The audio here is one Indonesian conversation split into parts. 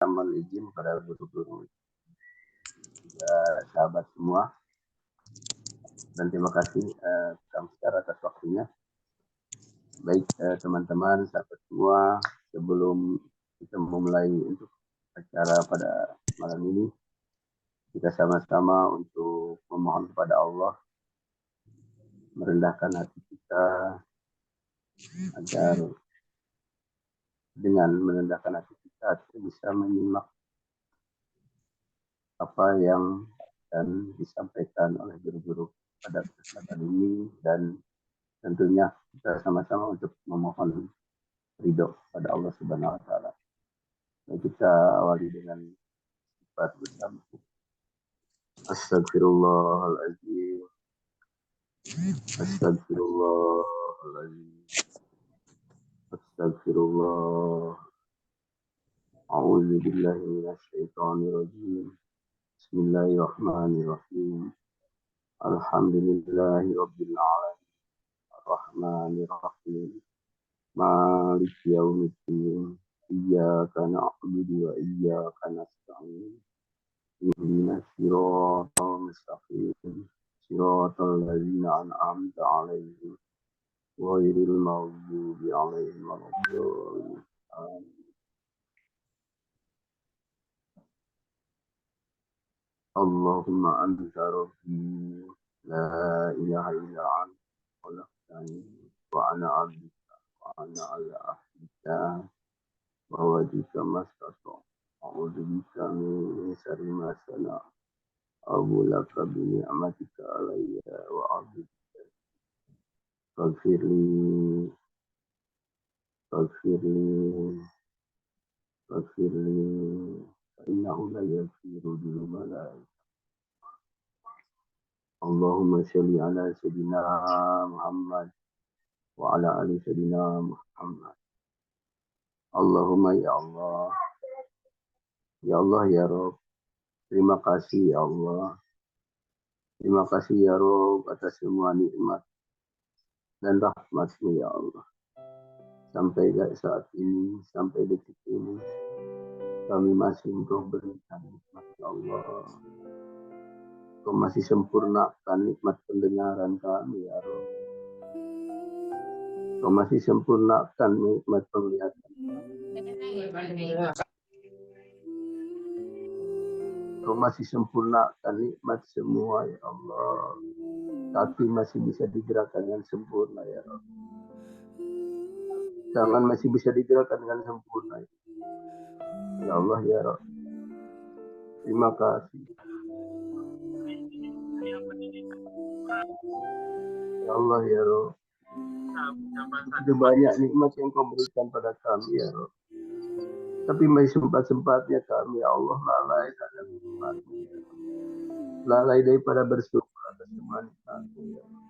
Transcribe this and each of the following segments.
mohon izin pada guru-guru sahabat semua, dan terima kasih Kang Star atas waktunya. Baik teman-teman, sahabat semua, sebelum kita memulai untuk acara pada malam ini, kita sama-sama untuk memohon kepada Allah, merendahkan hati kita agar dengan merendahkan hati kita bisa menyimak apa yang dan disampaikan oleh guru-guru pada kesempatan ini, dan tentunya kita sama-sama untuk memohon ridho pada Allah Subhanahu wa taala. Kita awali dengan sifat bersama. Astagfirullahaladzim. Astagfirullahaladzim. Astagfirullah. A'udzu billahi minasyaitonir rajim. Bismillahirrahmanirrahim. Alhamdulillahi rabbil alamin. Arrahmanir rahim. Maliki yaumiddin. Iyyaka na'budu wa iyyaka nasta'in. Ihdinas siratal mustaqim. Siratal ladzina an'amta 'alaihim ghairil maghdubi 'alaihim waladdallin. Allahumma anta rabbi la ilaha illa anta khalaqtani wa ana 'abduka wa ana 'ala ahdika wa wa'dika mastata'tu. A'udzu bika min syarri ma sana'tu. Abu laka bi ni'matika alayya wa 'abdika. Faghfirli innahu la yaghfiru dhunuba la. Allahumma shalli ala sayyidina Muhammad wa ala ali sayyidina Muhammad. Allahumma ya Allah, ya Allah ya Rabb, terima kasih ya Allah, terima kasih ya Rabb atas semua nikmat dan rahmat-Mu ya Allah. Sampai saat ini, sampai detik ini, kami masih Engkau berikan nikmat ya Allah. Engkau masih sempurnakan nikmat pendengaran kami ya Rabb. Engkau masih sempurnakan nikmat penglihatan kami. Engkau masih sempurnakan nikmat semua ya Allah. Kaki masih bisa digerakkan dengan sempurna ya Rabb. Tangan masih bisa digerakkan dengan sempurna ya Allah ya Rabb. Terima kasih ya Allah ya Rabb. Begitu banyak nikmat yang Kau berikan pada kami ya Rabb. Tapi masih sempat-sempatnya kami ya Allah lalai terhadap nikmat-Mu ya Rabb. Lalai daripada bersyukur atas semua nikmat-Mu ya Allah.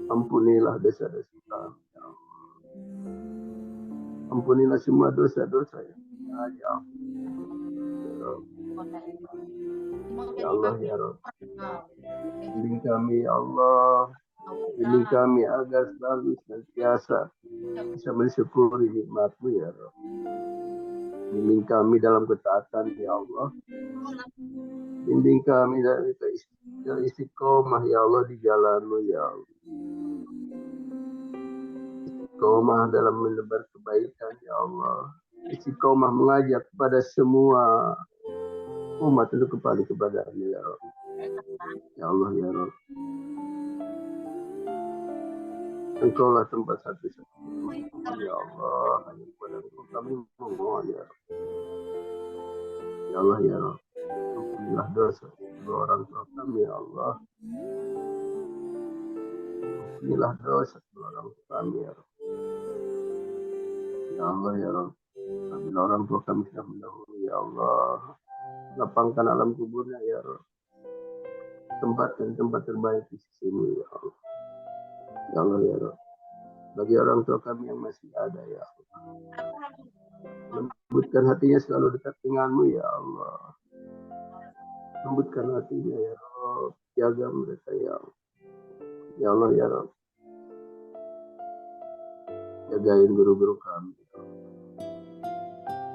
Ampunilah dosa-dosa kami ya Allah. Ampunilah semua dosa-dosa yang ya Allah. Ya Allah ya Rabb. Bimbing kami ya Allah. Bimbing kami agar selalu senantiasa bisa mensyukuri nikmat-Mu ya Rabb. Bimbing kami dalam ketaatan ya Allah. Bimbing kami dari istiqomah ya Allah di jalan-Mu ya Allah. Istiqomah dalam menebar kebaikan ya Allah. Istiqomah mengajak kepada semua umat untuk kembali kepada-Mu ya Rabb. Ya Allah ya Rabb. Engkaulah tempat satu-satunya ya Allah. Hanya kepada Engkau kami memohon ya Rabb. Ya Allah ya Rabb. Ampunilah dosa kedua orang tua kami ya Allah. Ampunilah dosa kedua orang tua kami ya Rabb. Ya Allah ya Rabb. Apabila orang tua kami sudah mendahului ya Allah, lapangkan alam kuburnya ya Rabb. Tempatkan tempat terbaik di sisi-Mu ya Allah. Ya Allah ya Rabb. Bagi orang tua kami yang masih ada ya Allah, lembutkan hatinya selalu dekat dengan-Mu ya Allah. Lembutkan hatinya ya Rabb. Jaga mereka ya Allah. Ya Allah ya Rabb. Jagain guru-guru kami ya Allah.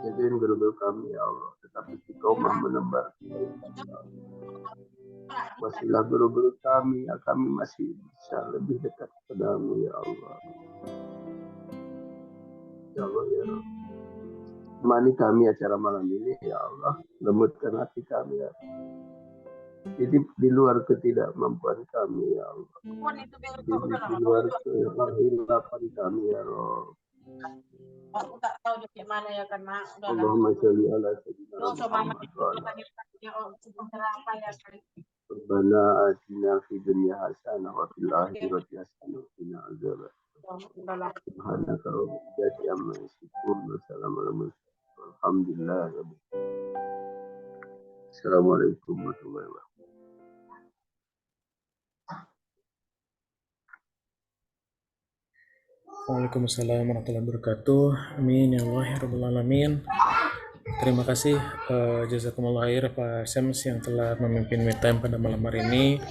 Jagain guru-guru kami ya Allah, tetap istiqomah menebar kebaikan ya Allah. Wasilah guru-guru kami, ya kami masih bisa lebih dekat padamu ya Allah. Ya Allah ya Rabb. Temani kami acara malam ini ya Allah, lembutkan hati kami ya. Jadi di luar ketidakmampuan kami ya Allah. Jadi di luar kehilapan kami ya Allah. Aku tak tahu dia mana ya kan mak. Allahumma sholli ala sayyidina Muhammad wa ala Rabbana atina fid dunya hasanah wa fil akhirati hasanah wa qina adzaban. Subhanaka rabbil izzati amma yasifun wa salamun alal mursalin walhamdulillahi rabbil alamin. Assalamualaikum warahmatullahi wabarakatuh. Waalaikumsalam warahmatullahi wabarakatuh. Amin ya Allah ya Rabbal Alamin. Terima kasih jazakumullah khair Pak Syams yang telah memimpin me time pada malam hari ini.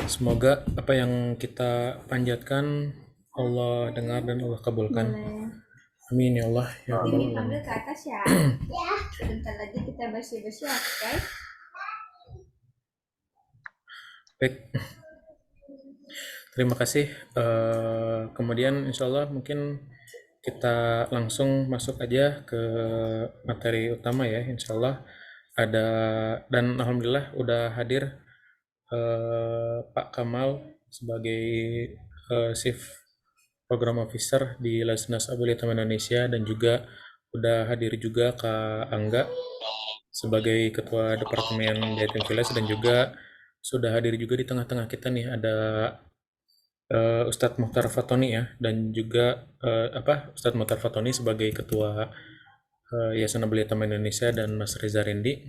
Semoga apa yang kita panjatkan Allah dengar dan Allah kabulkan. Amin ya Allah ya Rabbal Alamin. Ambil ke atas ya. Sebentar lagi kita bersih-bersih, oke? Baik. Terima kasih. Kemudian insya Allah mungkin kita langsung masuk aja ke materi utama ya. Insya Allah ada, dan alhamdulillah udah hadir Pak Kamal sebagai Chief Program Officer di Lasnas Abulia Taman Indonesia, dan juga udah hadir juga Kak Angga sebagai Ketua Departemen Jatim Village, dan juga sudah hadir juga di tengah-tengah kita nih ada Ustadz Mukhtar Fatoni ya, dan juga Ustadz Mukhtar Fatoni sebagai Ketua Yayasan Abulia Taman Indonesia, dan Mas Reza Rendi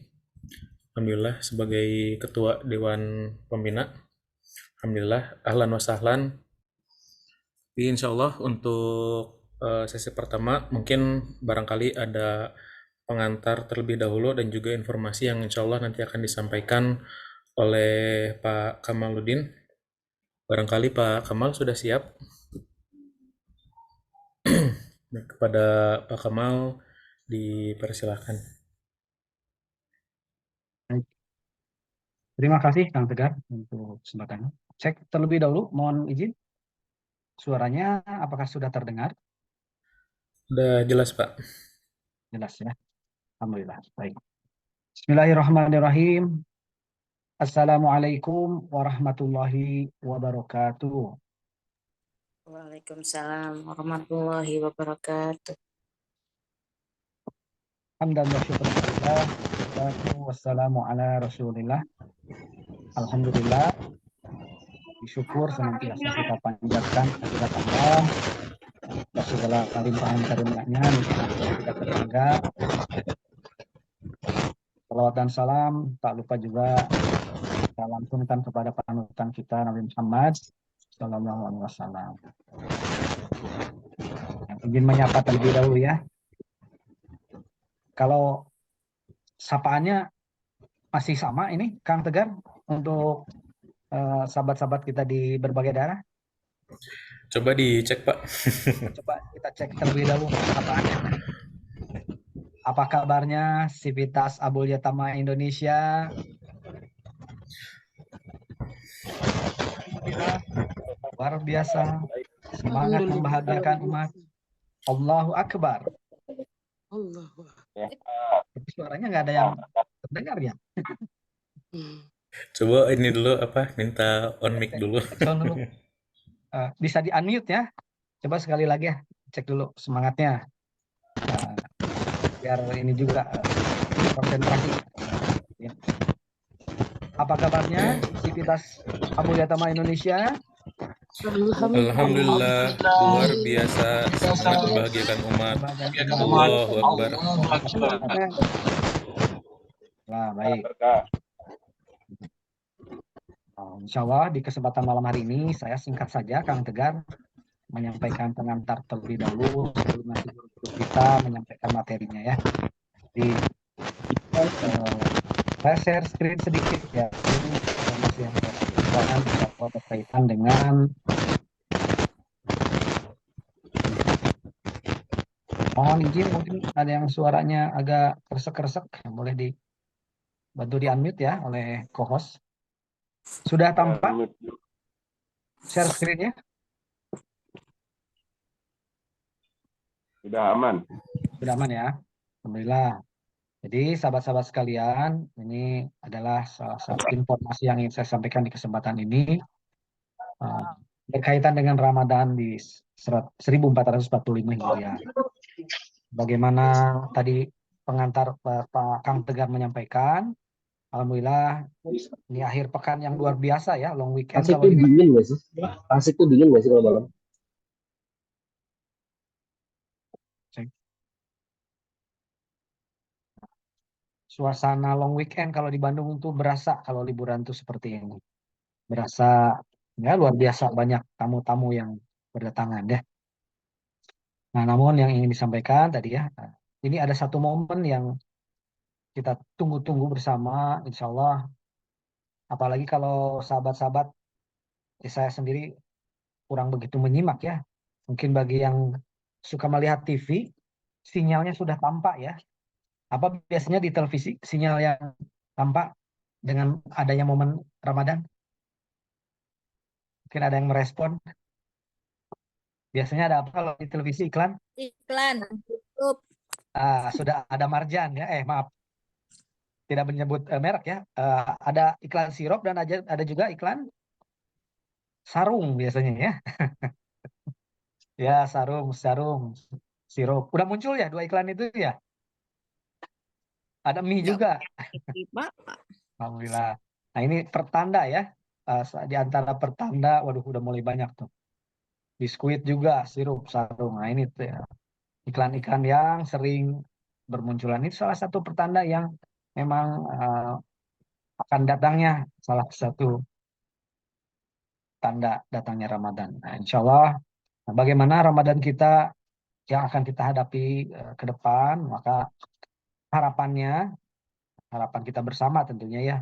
alhamdulillah sebagai Ketua Dewan Pembina. Alhamdulillah, ahlan wa sahlan. Insya Allah untuk sesi pertama mungkin barangkali ada pengantar terlebih dahulu dan juga informasi yang insya Allah nanti akan disampaikan oleh Pak Kamaluddin. Barangkali Pak Kamal sudah siap. Kepada Pak Kamal dipersilahkan. Terima kasih Kang Tegar untuk kesempatannya. Cek terlebih dahulu, mohon izin. Suaranya apakah sudah terdengar? Sudah jelas Pak. Jelas ya. Alhamdulillah. Baik. Bismillahirrahmanirrahim. Assalamualaikum warahmatullahi wabarakatuh. Waalaikumsalam warahmatullahi wabarakatuh. Hamdan wa syukurillah. Wassalamu ala rasulillah. Alhamdulillah. Disyukur senantiasa kita panjatkan kehadirat Allah atas segala limpahan karunia-Nya tidak terhingga. Salawat dan salam tak lupa juga kita langsungkan kepada panutan kita Nabi Muhammad Sallallahu Alaihi Wasallam. Yang ingin menyapa terlebih dahulu ya. Kalau sapaannya masih sama ini Kang Tegar untuk sahabat-sahabat kita di berbagai daerah. Coba dicek Pak. Coba kita cek terlebih dahulu sapaannya. Apa kabarnya Sivitas Abulia Taman Indonesia? Luar biasa, semangat membahagiakan umat. Allahu Akbar. Tapi suaranya nggak ada yang terdengar ya. Coba ini dulu minta on mic dulu. Bisa di unmute ya. Coba sekali lagi ya, cek dulu semangatnya. Biar ini juga konsentrasi. Ya. Apa kabarnya Sivitas Abulia Taman Indonesia? Alhamdulillah, luar biasa, sangat membahagiakan umat. Allahu Akbar. Wah, baik. Insya Allah di kesempatan malam hari ini saya singkat saja Kang Tegar menyampaikan pengantar terlebih dahulu sebelum nanti kita menyampaikan materinya ya. Di saya share screen sedikit ya. Ini informasi yang saya sampaikan berkaitan dengan mohon izin mungkin ada yang suaranya agak kresek-kresek, boleh dibantu di unmute ya oleh co-host. Sudah tampak share screen-nya? Sudah aman. Sudah aman ya? Alhamdulillah. Jadi sahabat-sahabat sekalian, ini adalah salah satu informasi yang ingin saya sampaikan di kesempatan ini berkaitan dengan Ramadan di 1445 Hijriah. Bagaimana tadi pengantar Pak Kang Tegar menyampaikan, alhamdulillah ini akhir pekan yang luar biasa ya, long weekend. Tasik tuh dingin nggak sih? Tasik tuh dingin nggak sih kalau malam? Suasana long weekend kalau di Bandung tuh berasa kalau liburan tuh seperti ini. Berasa ya luar biasa banyak tamu-tamu yang berdatangan ya. Nah, namun yang ingin disampaikan tadi ya, ini ada satu momen yang kita tunggu-tunggu bersama, insya Allah. Apalagi kalau sahabat-sahabat, saya sendiri kurang begitu menyimak ya. Mungkin bagi yang suka melihat TV, sinyalnya sudah tampak ya. Apa biasanya di televisi sinyal yang tampak dengan adanya momen Ramadan? Mungkin ada yang merespon. Biasanya ada apa kalau di televisi iklan? Iklan YouTube. Sudah ada Marjan ya. Maaf, tidak menyebut merek ya. Ada iklan sirup dan ada juga iklan sarung biasanya ya. Ya, sarung, sirup. Udah muncul ya dua iklan itu ya? Ada mie juga. Alhamdulillah. Nah, ini pertanda ya. Di antara pertanda, waduh udah mulai banyak tuh. Biskuit juga, sirup, sarung. Nah, ini tuh ya. Iklan-iklan yang sering bermunculan. Ini salah satu pertanda yang memang akan datangnya salah satu tanda datangnya Ramadan. Nah, insya Allah, bagaimana Ramadan kita yang akan kita hadapi ke depan, maka harapan kita bersama tentunya ya,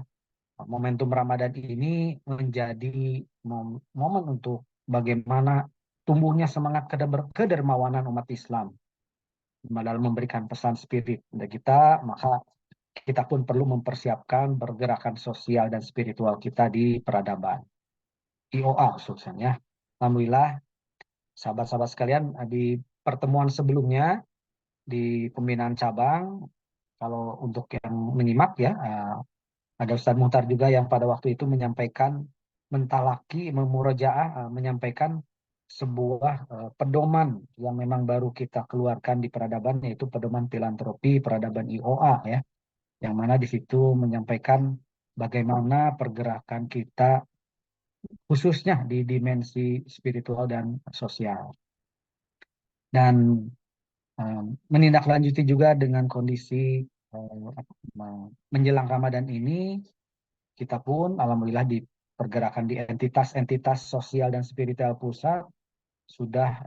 momentum Ramadan ini menjadi momen untuk bagaimana tumbuhnya semangat kedermawanan umat Islam dalam memberikan pesan spirit kepada kita, maka kita pun perlu mempersiapkan pergerakan sosial dan spiritual kita di peradaban. IOA khususnya. Alhamdulillah, sahabat-sahabat sekalian, di pertemuan sebelumnya di pembinaan cabang, kalau untuk yang menyimak ya, ada Ustadz Muhtar juga yang pada waktu itu menyampaikan mentalaki, memurojaah, menyampaikan sebuah pedoman yang memang baru kita keluarkan di peradaban, yaitu pedoman filantropi peradaban IOA ya, yang mana di situ menyampaikan bagaimana pergerakan kita khususnya di dimensi spiritual dan sosial. Dan menindaklanjuti juga dengan kondisi menjelang Ramadan ini, kita pun alhamdulillah di pergerakan di entitas-entitas sosial dan spiritual pusat sudah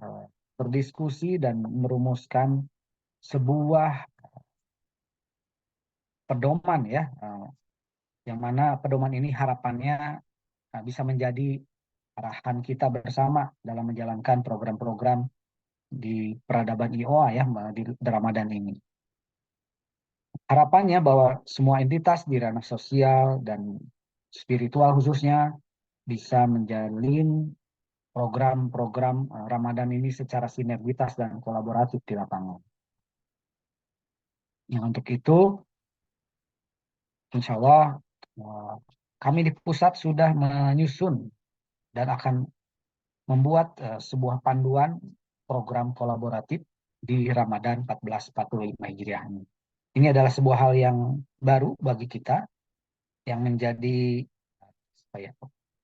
berdiskusi dan merumuskan sebuah pedoman ya, yang mana pedoman ini harapannya bisa menjadi arahan kita bersama dalam menjalankan program-program di peradaban IOA ya di Ramadan ini. Harapannya bahwa semua entitas di ranah sosial dan spiritual khususnya bisa menjalin program-program Ramadan ini secara sinergitas dan kolaboratif di lapangan. Yang untuk itu, insya Allah kami di pusat sudah menyusun dan akan membuat sebuah panduan program kolaboratif di Ramadan 1445 Hijriah ini. Ini adalah sebuah hal yang baru bagi kita, yang menjadi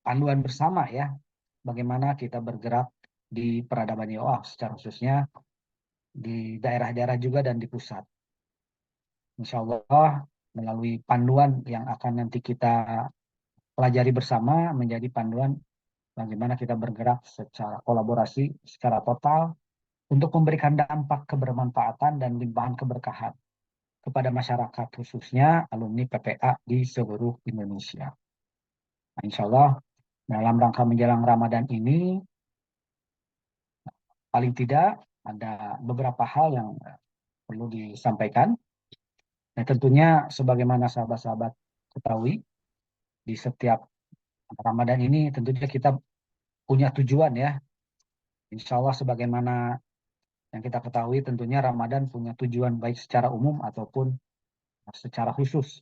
panduan bersama ya, bagaimana kita bergerak di peradaban IOA secara khususnya di daerah-daerah juga dan di pusat. Insya Allah melalui panduan yang akan nanti kita pelajari bersama menjadi panduan bagaimana kita bergerak secara kolaborasi, secara total untuk memberikan dampak kebermanfaatan dan limpahan keberkahan kepada masyarakat khususnya alumni PPA di seluruh Indonesia. Nah, insya Allah dalam rangka menjelang Ramadan ini paling tidak ada beberapa hal yang perlu disampaikan. Nah, tentunya sebagaimana sahabat-sahabat ketahui, di setiap Ramadan ini tentunya kita punya tujuan ya. Insya Allah sebagaimana yang kita ketahui tentunya Ramadan punya tujuan baik secara umum ataupun secara khusus.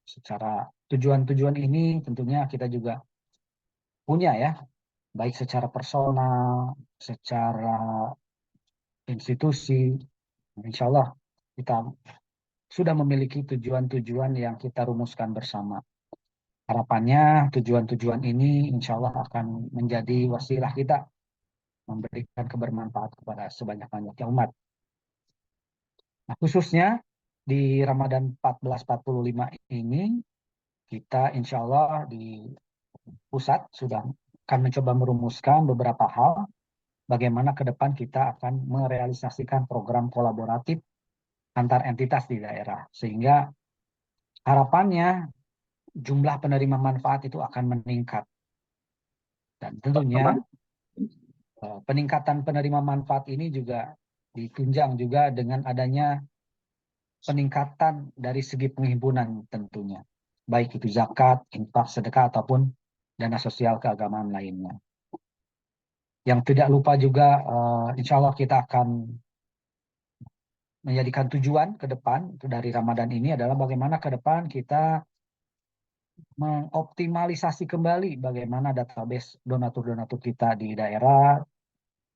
Secara tujuan-tujuan ini tentunya kita juga punya ya, baik secara personal, secara institusi. Insya Allah kita sudah memiliki tujuan-tujuan yang kita rumuskan bersama. Harapannya tujuan-tujuan ini insya Allah akan menjadi wasilah kita memberikan kebermanfaat kepada sebanyak-banyaknya umat. Nah, khususnya di Ramadan 1445 ini, kita insya Allah di pusat sudah akan mencoba merumuskan beberapa hal bagaimana ke depan kita akan merealisasikan program kolaboratif antar entitas di daerah. Sehingga harapannya jumlah penerima manfaat itu akan meningkat. Dan tentunya peningkatan penerima manfaat ini juga ditunjang juga dengan adanya peningkatan dari segi penghimpunan tentunya. Baik itu zakat, infak, sedekah, ataupun dana sosial keagamaan lainnya. Yang tidak lupa juga, insya Allah kita akan menjadikan tujuan ke depan dari Ramadan ini adalah bagaimana ke depan kita mengoptimalisasi kembali bagaimana database donatur-donatur kita di daerah,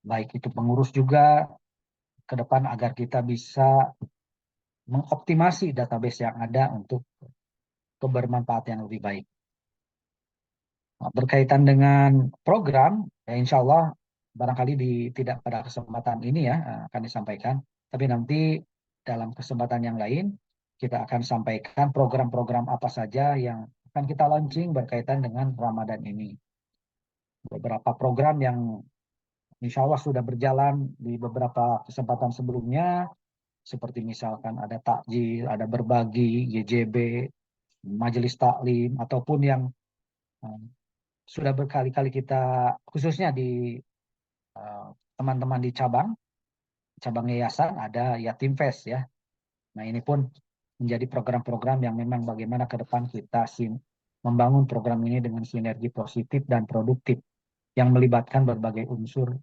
baik itu pengurus juga ke depan agar kita bisa mengoptimasi database yang ada untuk kebermanfaatan yang lebih baik. Berkaitan dengan program, ya insya Allah barangkali tidak pada kesempatan ini ya akan disampaikan, tapi nanti dalam kesempatan yang lain kita akan sampaikan program-program apa saja yang akan kita launching berkaitan dengan Ramadan ini. Beberapa program yang insya Allah sudah berjalan di beberapa kesempatan sebelumnya, seperti misalkan ada takjil, ada berbagi, YJB, majelis taklim, ataupun yang sudah berkali-kali kita khususnya di teman-teman di cabang yayasan ada Yatim Fest ya. Nah ini pun menjadi program-program yang memang bagaimana ke depan kita membangun program ini dengan sinergi positif dan produktif yang melibatkan berbagai unsur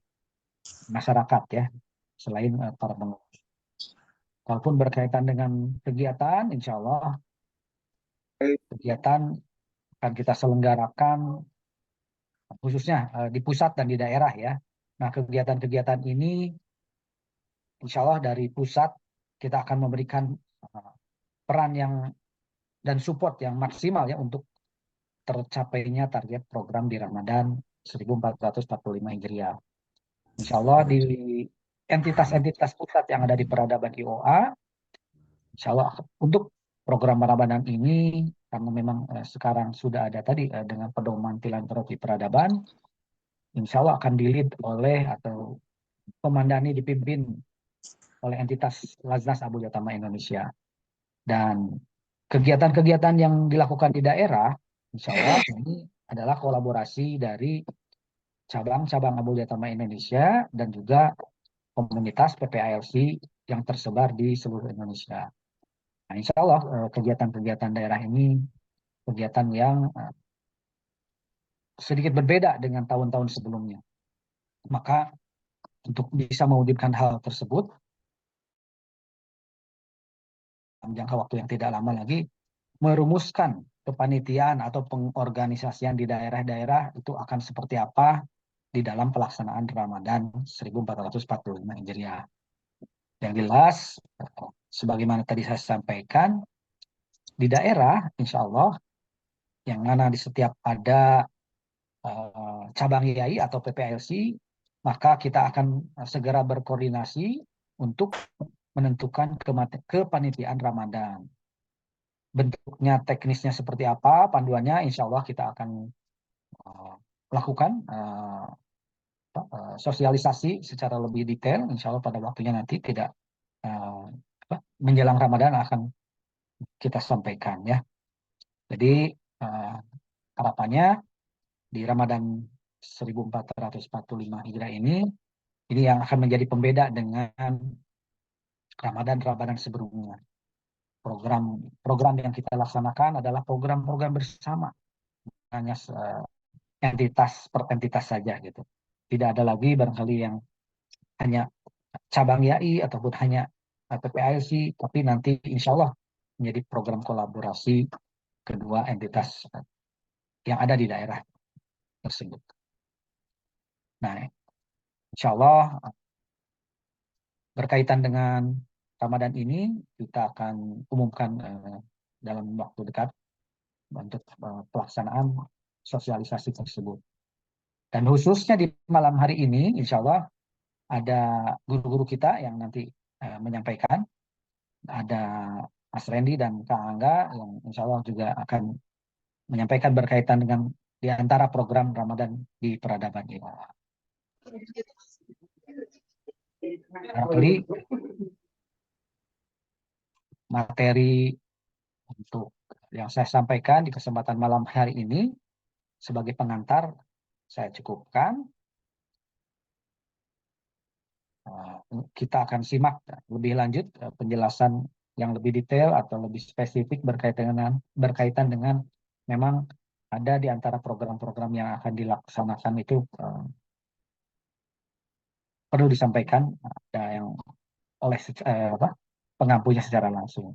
masyarakat ya, selain para pengurus. Walaupun berkaitan dengan kegiatan, insya Allah kegiatan akan kita selenggarakan khususnya di pusat dan di daerah ya. Nah kegiatan-kegiatan ini insya Allah dari pusat kita akan memberikan peran yang dan support yang maksimal ya untuk tercapainya target program di Ramadan 1445 Hijriah. Insya Allah di entitas-entitas pusat yang ada di peradaban IOA, insya Allah untuk program Ramadan ini karena memang sekarang sudah ada tadi dengan pedoman filantropi peradaban, insya Allah akan di-lead oleh atau komandani dipimpin oleh entitas Laznas Abu Yatama Indonesia. Dan kegiatan-kegiatan yang dilakukan di daerah, insya Allah ini adalah kolaborasi dari cabang-cabang Abu Yatama Indonesia dan juga komunitas PPALC yang tersebar di seluruh Indonesia. Nah, insya Allah kegiatan-kegiatan daerah ini kegiatan yang sedikit berbeda dengan tahun-tahun sebelumnya. Maka untuk bisa mewujudkan hal tersebut, dalam jangka waktu yang tidak lama lagi, merumuskan kepanitiaan atau pengorganisasian di daerah-daerah itu akan seperti apa di dalam pelaksanaan Ramadan 1445 Hijriah. Yang jelas, sebagaimana tadi saya sampaikan, di daerah, insya Allah, yang mana di setiap ada cabang YAI atau PPLC, maka kita akan segera berkoordinasi untuk menentukan kepanitiaan Ramadan. Bentuknya teknisnya seperti apa, panduannya insya Allah kita akan lakukan sosialisasi secara lebih detail, insya Allah pada waktunya nanti tidak menjelang Ramadan akan kita sampaikan ya. Jadi harapannya di Ramadan 1445 Hijrah ini yang akan menjadi pembeda dengan Ramadan sebelumnya. Program yang kita laksanakan adalah program-program bersama, hanya entitas per entitas saja gitu. Tidak ada lagi barangkali yang hanya cabang YAI ataupun hanya PPIC, tapi nanti insya Allah menjadi program kolaborasi kedua entitas yang ada di daerah tersebut. Nah, insya Allah berkaitan dengan Ramadan ini kita akan umumkan dalam waktu dekat untuk pelaksanaan sosialisasi tersebut. Dan khususnya di malam hari ini, insya Allah ada guru-guru kita yang nanti menyampaikan. Ada Mas Randy dan Kak Angga yang insya Allah juga akan menyampaikan berkaitan dengan di antara program Ramadan di peradaban ini. Barangkali materi untuk yang saya sampaikan di kesempatan malam hari ini sebagai pengantar saya cukupkan. Kita akan simak lebih lanjut penjelasan yang lebih detail atau lebih spesifik berkaitan dengan memang ada di antara program-program yang akan dilaksanakan itu perlu disampaikan ada yang oleh pengampunya secara langsung.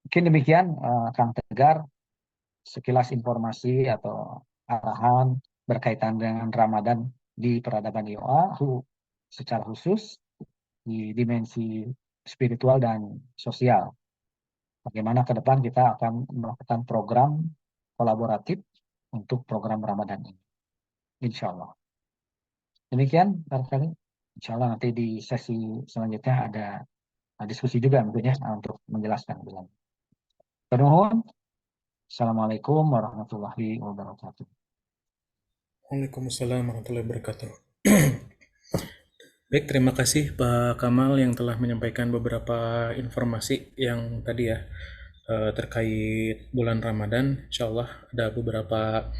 Mungkin demikian Kang Tegar sekilas informasi atau arahan berkaitan dengan Ramadan di peradaban IOA secara khusus di dimensi spiritual dan sosial. Bagaimana ke depan kita akan melakukan program kolaboratif untuk program Ramadan ini. Insya Allah. Demikian barangkali. Insya Allah nanti di sesi selanjutnya ada diskusi juga tentunya untuk menjelaskan. Terima Assalamualaikum warahmatullahi wabarakatuh. Waalaikumsalam warahmatullahi wabarakatuh. Baik, terima kasih Pak Kamal yang telah menyampaikan beberapa informasi yang tadi ya terkait bulan Ramadan. Insya Allah ada beberapa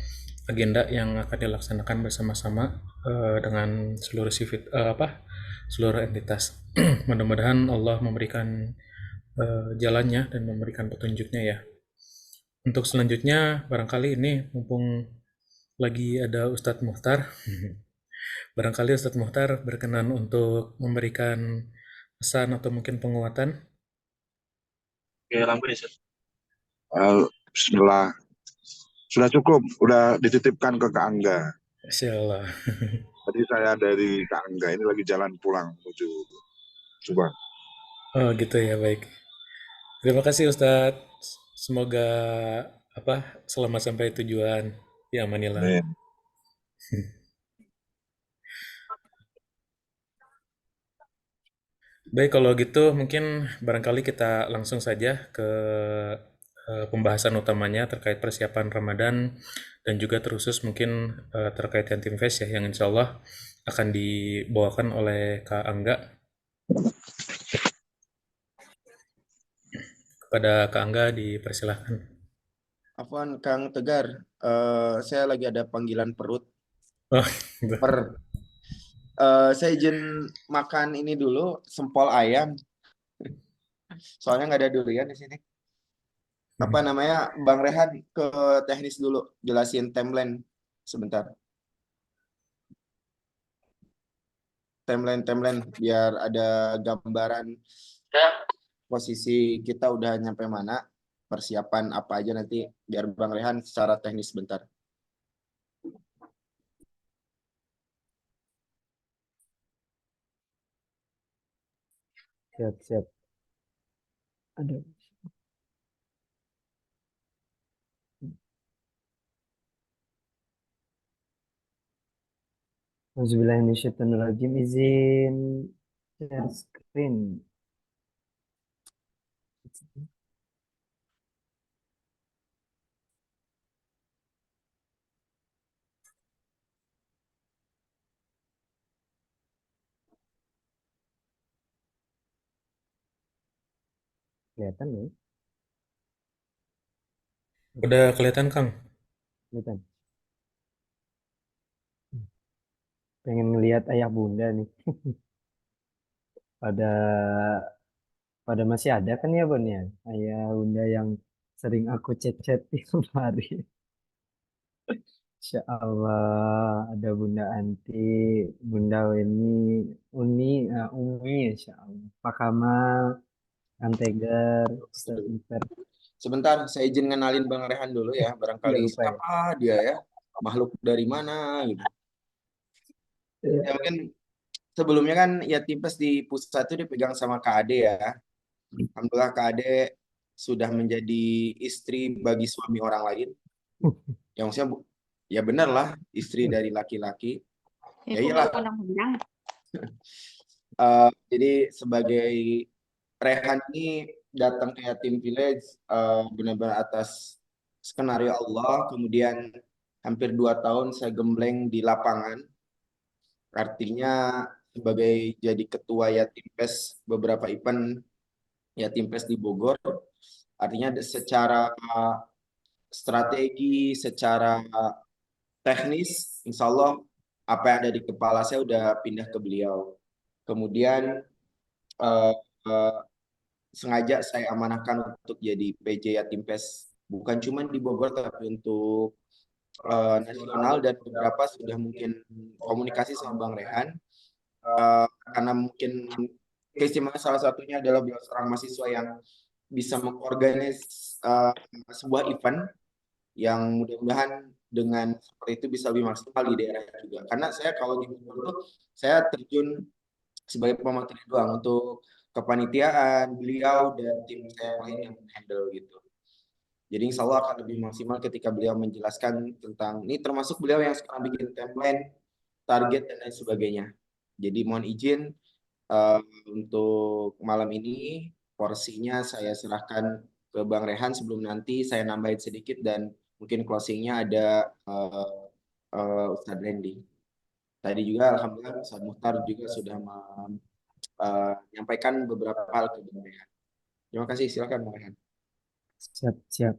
agenda yang akan dilaksanakan bersama-sama dengan seluruh entitas. Mudah-mudahan Allah memberikan jalannya dan memberikan petunjuknya ya. Untuk selanjutnya, barangkali ini mumpung lagi ada Ustadz Muhtar, barangkali Ustadz Muhtar berkenan untuk memberikan pesan atau mungkin penguatan. Oke, lampu ya, Bismillah. Sudah cukup, udah dititipkan ke Kak Angga. Insya Allah. Tadi saya dari Kak Angga, ini lagi jalan pulang menuju Subang. Oh gitu ya, baik. Terima kasih Ustadz. Semoga selamat sampai tujuan. Ya, amanillah. Amin. Baik, kalau gitu mungkin barangkali kita langsung saja ke pembahasan utamanya terkait persiapan Ramadan dan juga terkhusus mungkin terkait Yatim Fest ya yang insya Allah akan dibawakan oleh Kak Angga. Kepada Kak Angga dipersilahkan. Afwan Kang Tegar, saya lagi ada panggilan perut. Oh, gitu. Saya izin makan ini dulu, sempol ayam. Soalnya nggak ada durian di sini. Apa namanya, Bang Rehan ke teknis dulu, jelasin timeline sebentar. Timeline biar ada gambaran posisi kita udah nyampe mana, persiapan apa aja nanti, biar Bang Rehan secara teknis sebentar. Siap. Aduh. Auzubillahiminasyaitonirrajim. Izin share screen. Kelihatan nih? Udah kelihatan Kang? Kelihatan. Pengen ngelihat ayah bunda nih. pada pada masih ada kan ya Bun ya? Ayah bunda yang sering aku chat-chat tiap hari. Insya Allah ada Bunda Anti, Bunda Weni, Umi, Insya Allah. Pak Kamal, Antegar, Ustaz Mukhtar. Sebentar, saya izin ngenalin Bang Rehan dulu ya. Nggak Barangkali lupa ya. siapa dia ya? Makhluk dari mana gitu. Ya mungkin sebelumnya kan Yatim Pes di pusat itu dipegang sama Kak Ade ya. Alhamdulillah Kak Ade sudah menjadi istri bagi suami orang lain. Yang maksudnya ya benar lah, istri dari laki-laki. Ya iyalah. Jadi sebagai Rehan ini datang ke Yatim Village benar-benar atas skenario Allah. Kemudian hampir 2 tahun saya gembleng di lapangan. Artinya sebagai jadi ketua Yatim Pes beberapa event Yatim Pes di Bogor. Artinya secara strategi, secara teknis, insya Allah apa yang ada di kepala saya udah pindah ke beliau. Kemudian eh, eh, sengaja saya amanahkan untuk jadi PJ Yatim Pes bukan cuma di Bogor tapi untuk nasional, dan beberapa sudah mungkin komunikasi sama Bang Rehan karena mungkin keistimewaan salah satunya adalah beliau seorang mahasiswa yang bisa mengorganize sebuah event yang mudah-mudahan dengan seperti itu bisa lebih maksimal di daerah juga. Karena saya kalau di Bogor itu saya terjun sebagai pemateri doang untuk kepanitiaan, beliau dan tim saya yang lain yang handle gitu. Jadi insya Allah akan lebih maksimal ketika beliau menjelaskan tentang ini, termasuk beliau yang sekarang bikin timeline, target dan lain sebagainya. Jadi mohon izin untuk malam ini porsinya saya serahkan ke Bang Rehan sebelum nanti saya nambahin sedikit dan mungkin closingnya ada Ustadz Randy. Tadi juga alhamdulillah Ustadz Mukhtar juga sudah menyampaikan beberapa hal ke Bang Rehan. Terima kasih, silakan Bang Rehan. Siap, siap.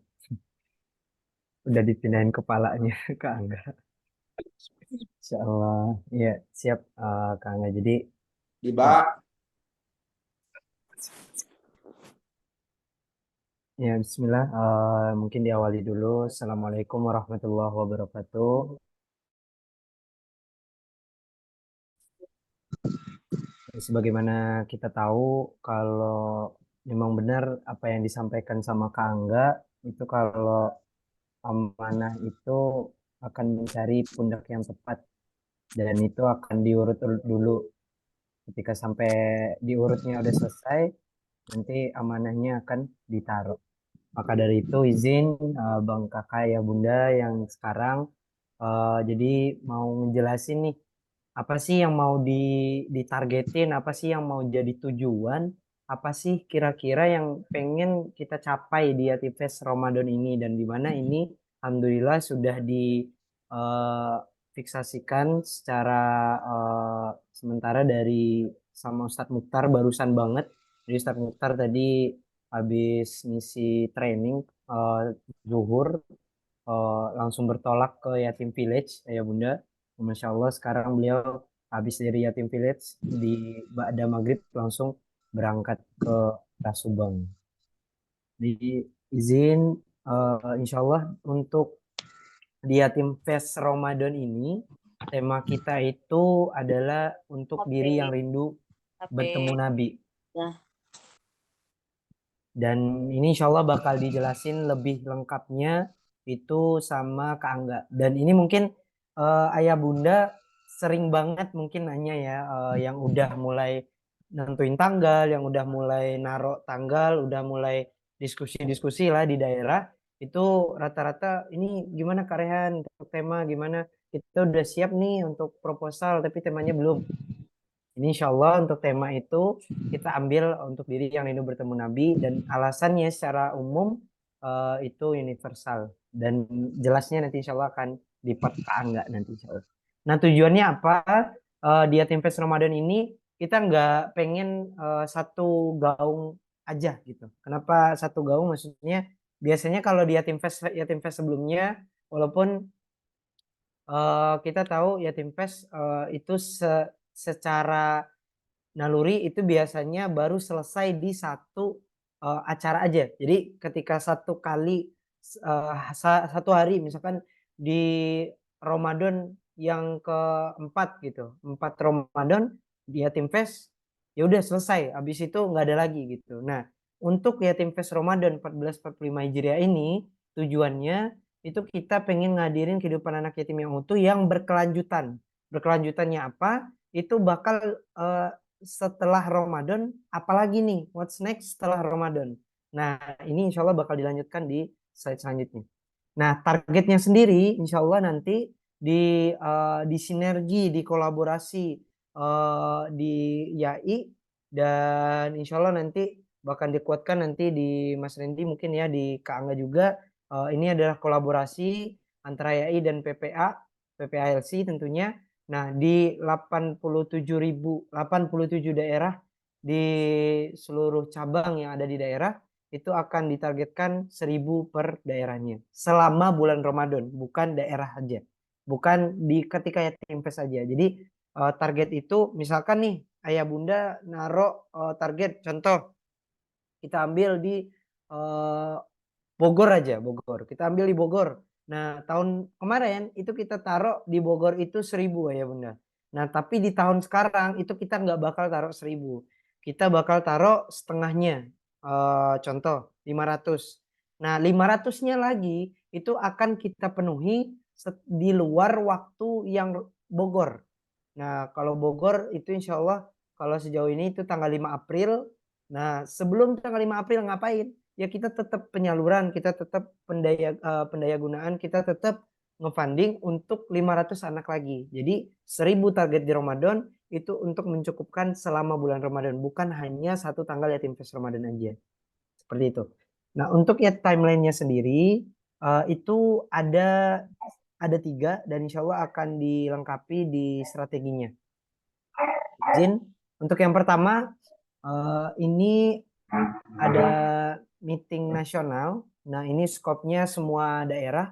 Udah dipindahin kepalanya ke Angga. Insya Allah. Iya, siap Kak Angga. Jadi Tiba. ya Bismillah. Mungkin diawali dulu. Assalamualaikum warahmatullahi wabarakatuh. Sebagaimana kita tahu, kalau memang benar apa yang disampaikan sama Kak Angga, itu kalau amanah itu akan mencari pundak yang tepat, dan itu akan diurut-urut dulu. Ketika sampai diurutnya udah selesai, nanti amanahnya akan ditaruh. Maka dari itu izin Bang Kakak ya Bunda yang sekarang jadi mau ngejelasin nih, apa sih yang mau ditargetin, apa sih yang mau jadi tujuan, apa sih kira-kira yang pengen kita capai di Yatifest Ramadan ini, dan di mana ini alhamdulillah sudah difiksasikan secara sementara dari sama Ustadz Mukhtar barusan banget. Jadi Ustadz Mukhtar tadi habis ngisi training zuhur, langsung bertolak ke Yatim Village ya Bunda. Masya Allah sekarang beliau habis dari Yatim Village di Ba'da Maghrib langsung berangkat ke Rasubang. Jadi izin insya Allah untuk di Yatim Fest Ramadan ini tema kita itu adalah untuk diri yang rindu bertemu Nabi. Dan ini insya Allah bakal dijelasin lebih lengkapnya itu sama Kak Angga. Dan ini mungkin ayah bunda sering banget mungkin nanya ya, yang udah mulai nentuin tanggal, yang udah mulai naruh tanggal, udah mulai diskusi-diskusi lah di daerah, itu rata-rata ini gimana Kak Rehan untuk tema, gimana kita udah siap nih untuk proposal tapi temanya belum. Ini insya Allah untuk tema itu kita ambil untuk diri yang rindu bertemu Nabi, dan alasannya secara umum itu universal, dan jelasnya nanti insya Allah akan di part enggak nanti insya Allah. Nah tujuannya apa? Di Yatim Fest Ramadan ini kita nggak pengen satu gaung aja gitu. Kenapa satu gaung? Maksudnya biasanya kalau di Yatim Fest sebelumnya, walaupun kita tahu Yatim Fest itu secara naluri itu biasanya baru selesai di satu acara aja. Jadi ketika satu kali satu hari misalkan di Ramadan yang keempat gitu, 4 Ramadan di Yatim Fest, ya udah selesai. Habis itu nggak ada lagi gitu. Nah, untuk Yatim Fest Ramadan 1445 Hijriah ini tujuannya itu kita pengen ngadirin kehidupan anak yatim yang utuh yang berkelanjutan. Berkelanjutannya apa? Itu bakal setelah Ramadan, apalagi nih? What's next setelah Ramadan? Nah, ini insya Allah bakal dilanjutkan di slide selanjutnya. Nah, targetnya sendiri insya Allah nanti di sinergi, di kolaborasi di YAI, dan insya Allah nanti bahkan dikuatkan nanti di Mas Randy mungkin ya, di Kak Angga juga. Ini adalah kolaborasi antara YAI dan PPALC tentunya. Nah, di 87 daerah di seluruh cabang yang ada di daerah itu akan ditargetkan 1000 per daerahnya selama bulan Ramadan, bukan daerah aja, bukan di ketika Yatim Fest aja. Jadi target itu misalkan nih ayah bunda naruh target, contoh kita ambil di Bogor aja, Bogor. Kita ambil di Bogor. Nah, tahun kemarin itu kita taruh di Bogor itu 1000 ya bunda. Nah, tapi di tahun sekarang itu kita nggak bakal taruh 1000. Kita bakal taruh setengahnya. Contoh 500. Nah, 500-nya lagi itu akan kita penuhi di luar waktu yang Bogor. Nah, kalau Bogor itu insya Allah kalau sejauh ini itu tanggal 5 April. Nah, sebelum tanggal 5 April ngapain? Ya kita tetap penyaluran, kita tetap pendaya gunaan, kita tetap ngefunding untuk 500 anak lagi. Jadi 1000 target di Ramadan itu untuk mencukupkan selama bulan Ramadan, bukan hanya satu tanggal Yatim Fest Ramadan aja. Seperti itu. Nah, untuk ya timelinenya sendiri itu ada 3 dan insya Allah akan dilengkapi di strateginya. Izin. Untuk yang pertama ini ada meeting nasional. Nah, ini skopnya semua daerah.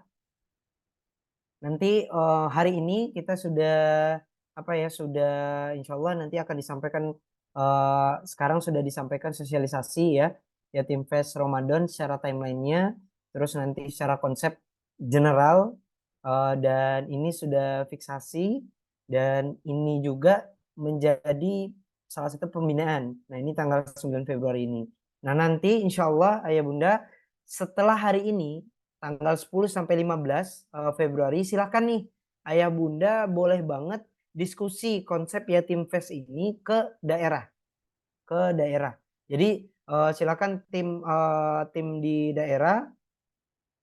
Nanti hari ini kita sudah sudah insya Allah nanti akan disampaikan, sekarang sudah disampaikan sosialisasi ya Yatim Fest Ramadan secara timelinenya, terus nanti secara konsep general, dan ini sudah fiksasi, dan ini juga menjadi salah satu pembinaan. Nah, ini tanggal 9 Februari ini. Nah, nanti insya Allah ayah bunda setelah hari ini tanggal 10 sampai 15 Februari silahkan nih ayah bunda boleh banget diskusi konsep Yatim Fest ini ke daerah. Jadi silakan tim di daerah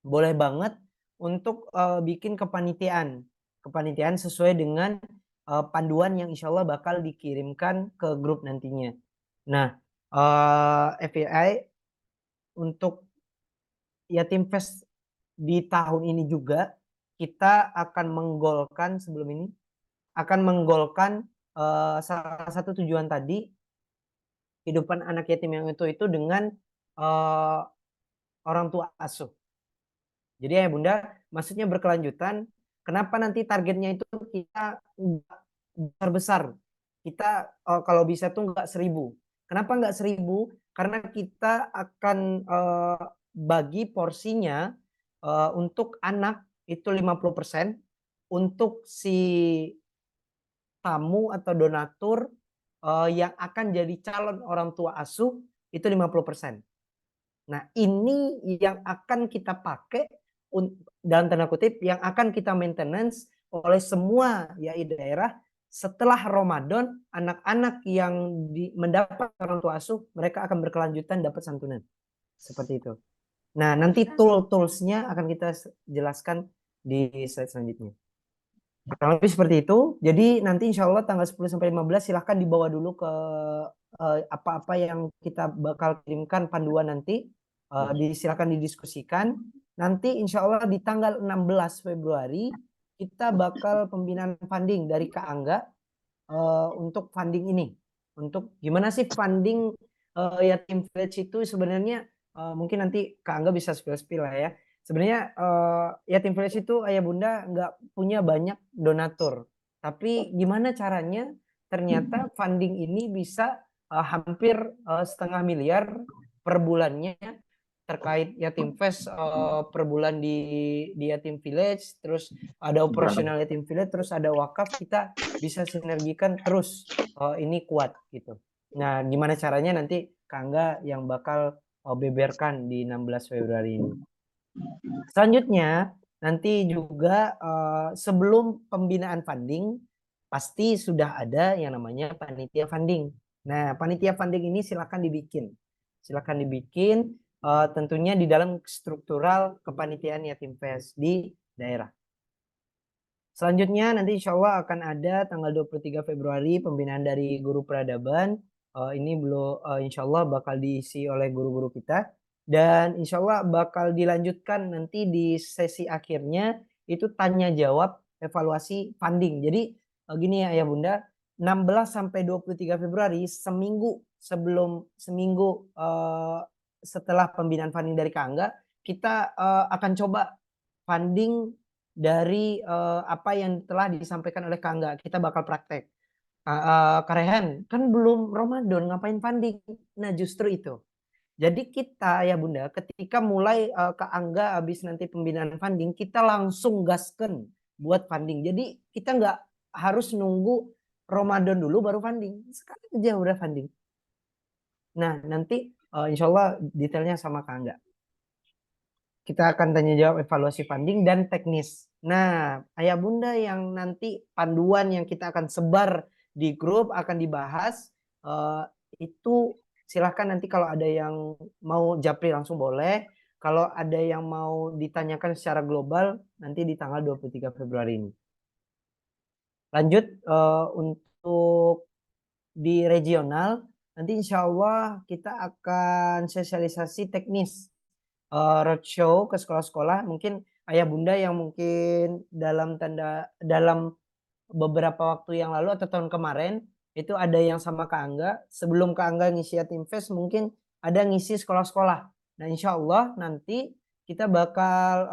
boleh banget untuk bikin kepanitiaan sesuai dengan panduan yang insya Allah bakal dikirimkan ke grup nantinya. Nah, FYI untuk Yatim Fest di tahun ini juga kita akan menggolkan salah satu tujuan tadi, kehidupan anak yatim yang itu dengan orang tua asuh. Jadi ya bunda, maksudnya berkelanjutan. Kenapa nanti targetnya itu kita besar? Kita kalau bisa tuh nggak 1000. Kenapa nggak 1000? Karena kita akan bagi porsinya untuk anak itu 50%, untuk si tamu atau donatur yang akan jadi calon orang tua asuh itu 50%. Nah, ini yang akan kita pakai dalam tanda kutip yang akan kita maintenance oleh semua YAI daerah setelah Ramadan. Anak-anak yang mendapat orang tua asuh mereka akan berkelanjutan dapat santunan. Seperti itu. Nah, nanti toolsnya akan kita jelaskan di slide selanjutnya. Kurang lebih seperti itu. Jadi nanti insya Allah tanggal 10 sampai 15 silahkan dibawa dulu ke apa-apa yang kita bakal kirimkan panduan nanti. Silakan didiskusikan. Nanti insya Allah di tanggal 16 Februari kita bakal pembinaan funding dari Kak Angga untuk funding ini. Untuk gimana sih funding Yatim Fest itu sebenarnya, mungkin nanti Kak Angga bisa spill-spill lah ya. Sebenarnya Yatim Village itu ayah bunda nggak punya banyak donatur, tapi gimana caranya ternyata funding ini bisa hampir 1,5 miliar per bulannya terkait Yatim Fest per bulan di Yatim Village, terus ada operasional Yatim Village, terus ada wakaf, kita bisa sinergikan terus ini kuat gitu. Nah, gimana caranya nanti Kak Angga yang bakal beberkan di 16 Februari ini. Selanjutnya nanti juga sebelum pembinaan funding pasti sudah ada yang namanya panitia funding. Nah, panitia funding ini silakan dibikin. Silakan dibikin tentunya di dalam struktural kepanitiaan Yatim Fest di daerah. Selanjutnya nanti insya Allah akan ada tanggal 23 Februari pembinaan dari guru peradaban. Ini belum insya Allah bakal diisi oleh guru-guru kita. Dan insya Allah bakal dilanjutkan nanti di sesi akhirnya itu tanya jawab evaluasi funding. Jadi gini ya Ayah Bunda, 16 sampai 23 Februari seminggu setelah pembinaan funding dari Kak Angga, kita akan coba funding dari apa yang telah disampaikan oleh Kak Angga. Kita bakal praktek. Kak Rehan, kan belum Ramadan, ngapain funding? Nah justru itu. Jadi kita ya Bunda, ketika mulai Kak Angga habis nanti pembinaan funding, kita langsung gasken buat funding. Jadi kita nggak harus nunggu Ramadan dulu baru funding. Sekarang aja udah funding. Nah nanti insya Allah detailnya sama Kak Angga. Kita akan tanya jawab evaluasi funding dan teknis. Nah, Ayah Bunda yang nanti panduan yang kita akan sebar di grup akan dibahas itu silahkan nanti kalau ada yang mau japri langsung boleh. Kalau ada yang mau ditanyakan secara global nanti di tanggal 23 Februari ini. Lanjut untuk di regional nanti insya Allah kita akan sosialisasi teknis roadshow ke sekolah-sekolah. Mungkin Ayah Bunda yang mungkin dalam beberapa waktu yang lalu atau tahun kemarin itu ada yang sama Kak Angga. Sebelum Kak Angga ngisi Yatim Fest mungkin ada ngisi sekolah-sekolah. Nah insya Allah nanti kita bakal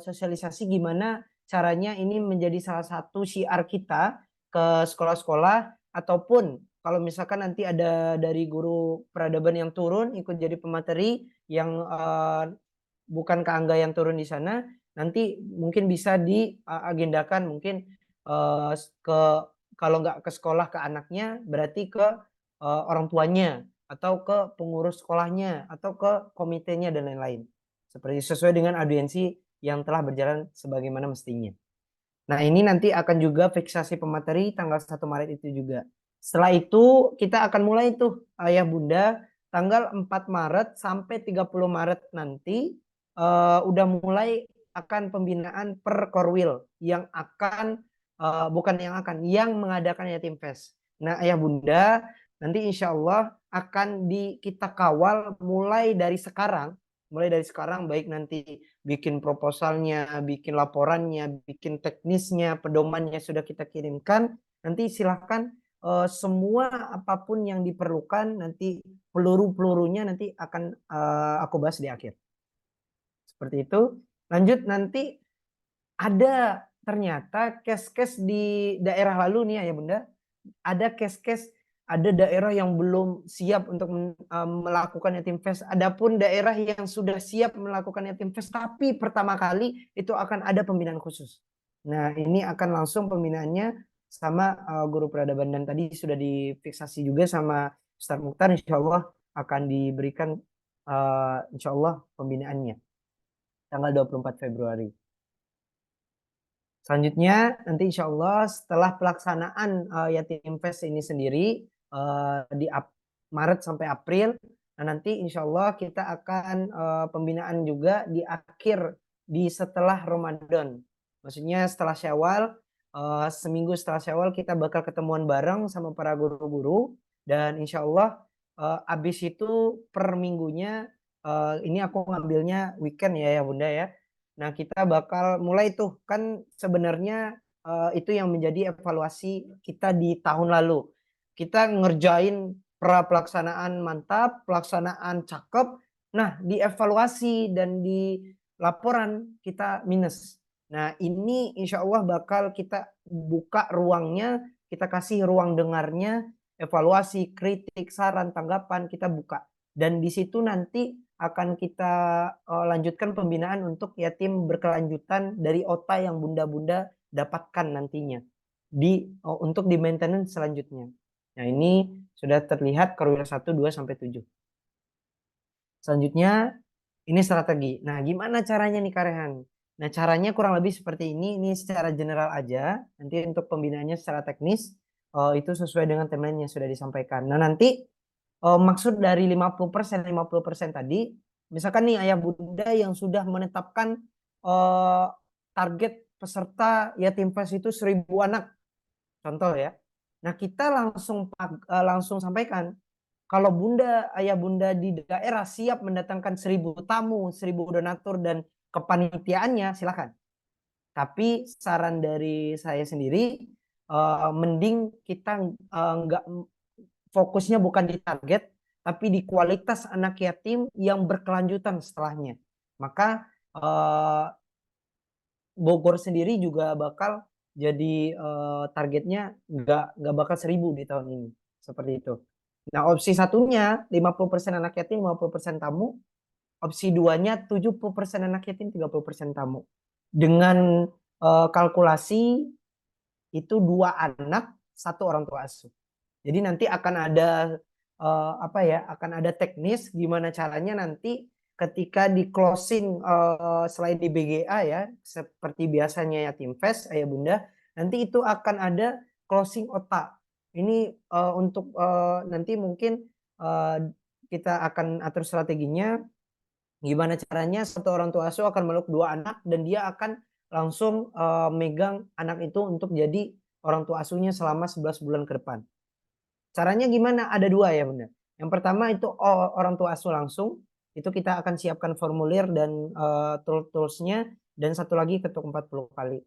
sosialisasi gimana caranya ini menjadi salah satu syiar kita ke sekolah-sekolah, ataupun kalau misalkan nanti ada dari guru peradaban yang turun ikut jadi pemateri yang bukan Kak Angga yang turun di sana, nanti mungkin bisa diagendakan mungkin ke kalau nggak ke sekolah ke anaknya berarti ke orang tuanya atau ke pengurus sekolahnya atau ke komitenya dan lain-lain. Seperti sesuai dengan audiensi yang telah berjalan sebagaimana mestinya. Nah ini nanti akan juga fiksasi pemateri tanggal 1 Maret itu juga. Setelah itu kita akan mulai tuh Ayah Bunda tanggal 4 Maret sampai 30 Maret nanti udah mulai akan pembinaan per Korwil yang akan yang mengadakan Yatim Fest. Nah Ayah Bunda nanti insya Allah akan kita kawal mulai dari sekarang baik nanti bikin proposalnya, bikin laporannya, bikin teknisnya, pedomannya sudah kita kirimkan. Nanti silahkan semua apapun yang diperlukan nanti peluru-pelurunya nanti akan aku bahas di akhir. Seperti itu. Lanjut nanti ada ternyata case-case di daerah lalu nih ya Bunda. Ada case-case, ada daerah yang belum siap untuk melakukan Yatim Fest. Adapun daerah yang sudah siap melakukan Yatim Fest tapi pertama kali itu akan ada pembinaan khusus. Nah ini akan langsung pembinaannya sama guru peradaban dan tadi sudah difiksasi juga sama Ustaz Mukhtar, insya Allah akan diberikan insya Allah pembinaannya tanggal 24 Februari. Selanjutnya nanti insya Allah setelah pelaksanaan Yatim Fest ini sendiri di Maret sampai April, nah nanti insya Allah kita akan pembinaan juga di setelah Ramadan. Maksudnya setelah Syawal, seminggu setelah Syawal kita bakal ketemuan bareng sama para guru-guru dan insya Allah abis itu per minggunya ini aku ngambilnya weekend ya Bunda ya. Nah kita bakal mulai tuh kan sebenarnya itu yang menjadi evaluasi kita di tahun lalu. Kita ngerjain pelaksanaan mantap, pelaksanaan cakep. Nah dievaluasi dan di laporan kita minus. Nah ini insya Allah bakal kita buka ruangnya, kita kasih ruang dengarnya, evaluasi, kritik, saran, tanggapan, kita buka. Dan di situ nanti akan kita lanjutkan pembinaan untuk yatim berkelanjutan dari OTA yang bunda-bunda dapatkan nantinya untuk di maintenance selanjutnya. Nah, ini sudah terlihat Korwil 1, 2 sampai 7. Selanjutnya ini strategi. Nah, gimana caranya nih Kak Rehan? Nah, caranya kurang lebih seperti ini. Ini secara general aja. Nanti untuk pembinaannya secara teknis itu sesuai dengan timeline yang sudah disampaikan. Nah, nanti maksud dari 50% tadi, misalkan nih ayah bunda yang sudah menetapkan target peserta yatim fest itu 1.000 anak, contoh ya. Nah, kita langsung sampaikan kalau ayah bunda di daerah siap mendatangkan 1.000 tamu, 1.000 donatur dan kepanitiaannya, silakan. Tapi saran dari saya sendiri, mending kita nggak fokusnya bukan di target, tapi di kualitas anak yatim yang berkelanjutan setelahnya. Maka Bogor sendiri juga bakal jadi targetnya nggak bakal 1.000 di tahun ini. Seperti itu. Nah, opsi satunya 50% anak yatim, 50% tamu. Opsi duanya 70% anak yatim, 30% tamu. Dengan kalkulasi itu 2 anak, 1 orang tua asuh. Jadi nanti akan ada akan ada teknis gimana caranya nanti ketika di closing selain di BGA ya, seperti biasanya Yatim Fest ayah bunda, nanti itu akan ada closing OTA. Ini untuk nanti mungkin kita akan atur strateginya gimana caranya 1 orang tua asuh akan meluk 2 anak dan dia akan langsung megang anak itu untuk jadi orang tua asuhnya selama 11 bulan ke depan. Caranya gimana? Ada 2 ya bunda. Yang pertama itu orang tua asuh langsung, itu kita akan siapkan formulir dan tools-nya, dan satu lagi ketuk 40 kali.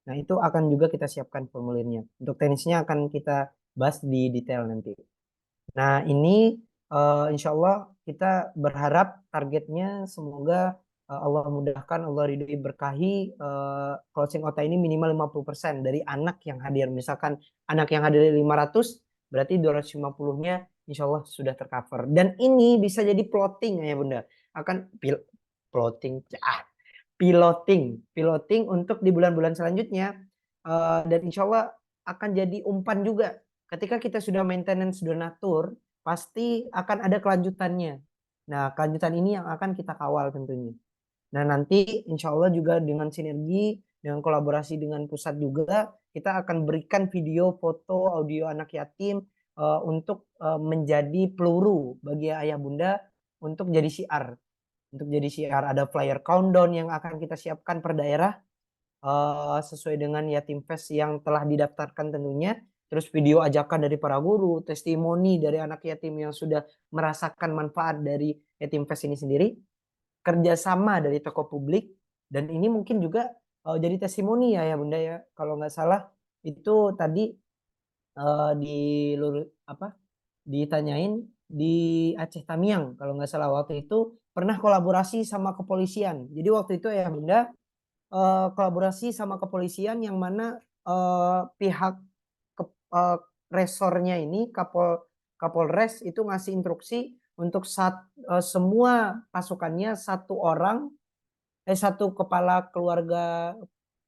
Nah, itu akan juga kita siapkan formulirnya. Untuk teknisnya akan kita bahas di detail nanti. Nah, ini insya Allah kita berharap targetnya semoga Allah mudahkan, Allah ridhoi berkahi closing OTA ini minimal 50% dari anak yang hadir. Misalkan anak yang hadir 500, berarti 250-nya insya Allah sudah tercover. Dan ini bisa jadi plotting ya bunda. Akan piloting untuk di bulan-bulan selanjutnya. Dan insya Allah akan jadi umpan juga. Ketika kita sudah maintenance donatur, pasti akan ada kelanjutannya. Nah, kelanjutan ini yang akan kita kawal tentunya. Nah, nanti insya Allah juga dengan sinergi, dengan kolaborasi dengan pusat juga, kita akan berikan video, foto, audio anak yatim untuk menjadi peluru bagi ayah bunda untuk jadi siar. Untuk jadi siar ada flyer countdown yang akan kita siapkan per daerah sesuai dengan Yatim Fest yang telah didaftarkan tentunya. Terus video ajakan dari para guru, testimoni dari anak yatim yang sudah merasakan manfaat dari Yatim Fest ini sendiri, kerjasama dari tokoh publik, dan ini mungkin juga jadi testimoni ya bunda ya. Kalau nggak salah itu tadi ditanyain di Aceh Tamiang kalau nggak salah waktu itu pernah kolaborasi sama kepolisian. Jadi waktu itu ya bunda kolaborasi sama kepolisian yang mana pihak resornya ini Kapolres itu ngasih instruksi untuk semua pasukannya satu kepala keluarga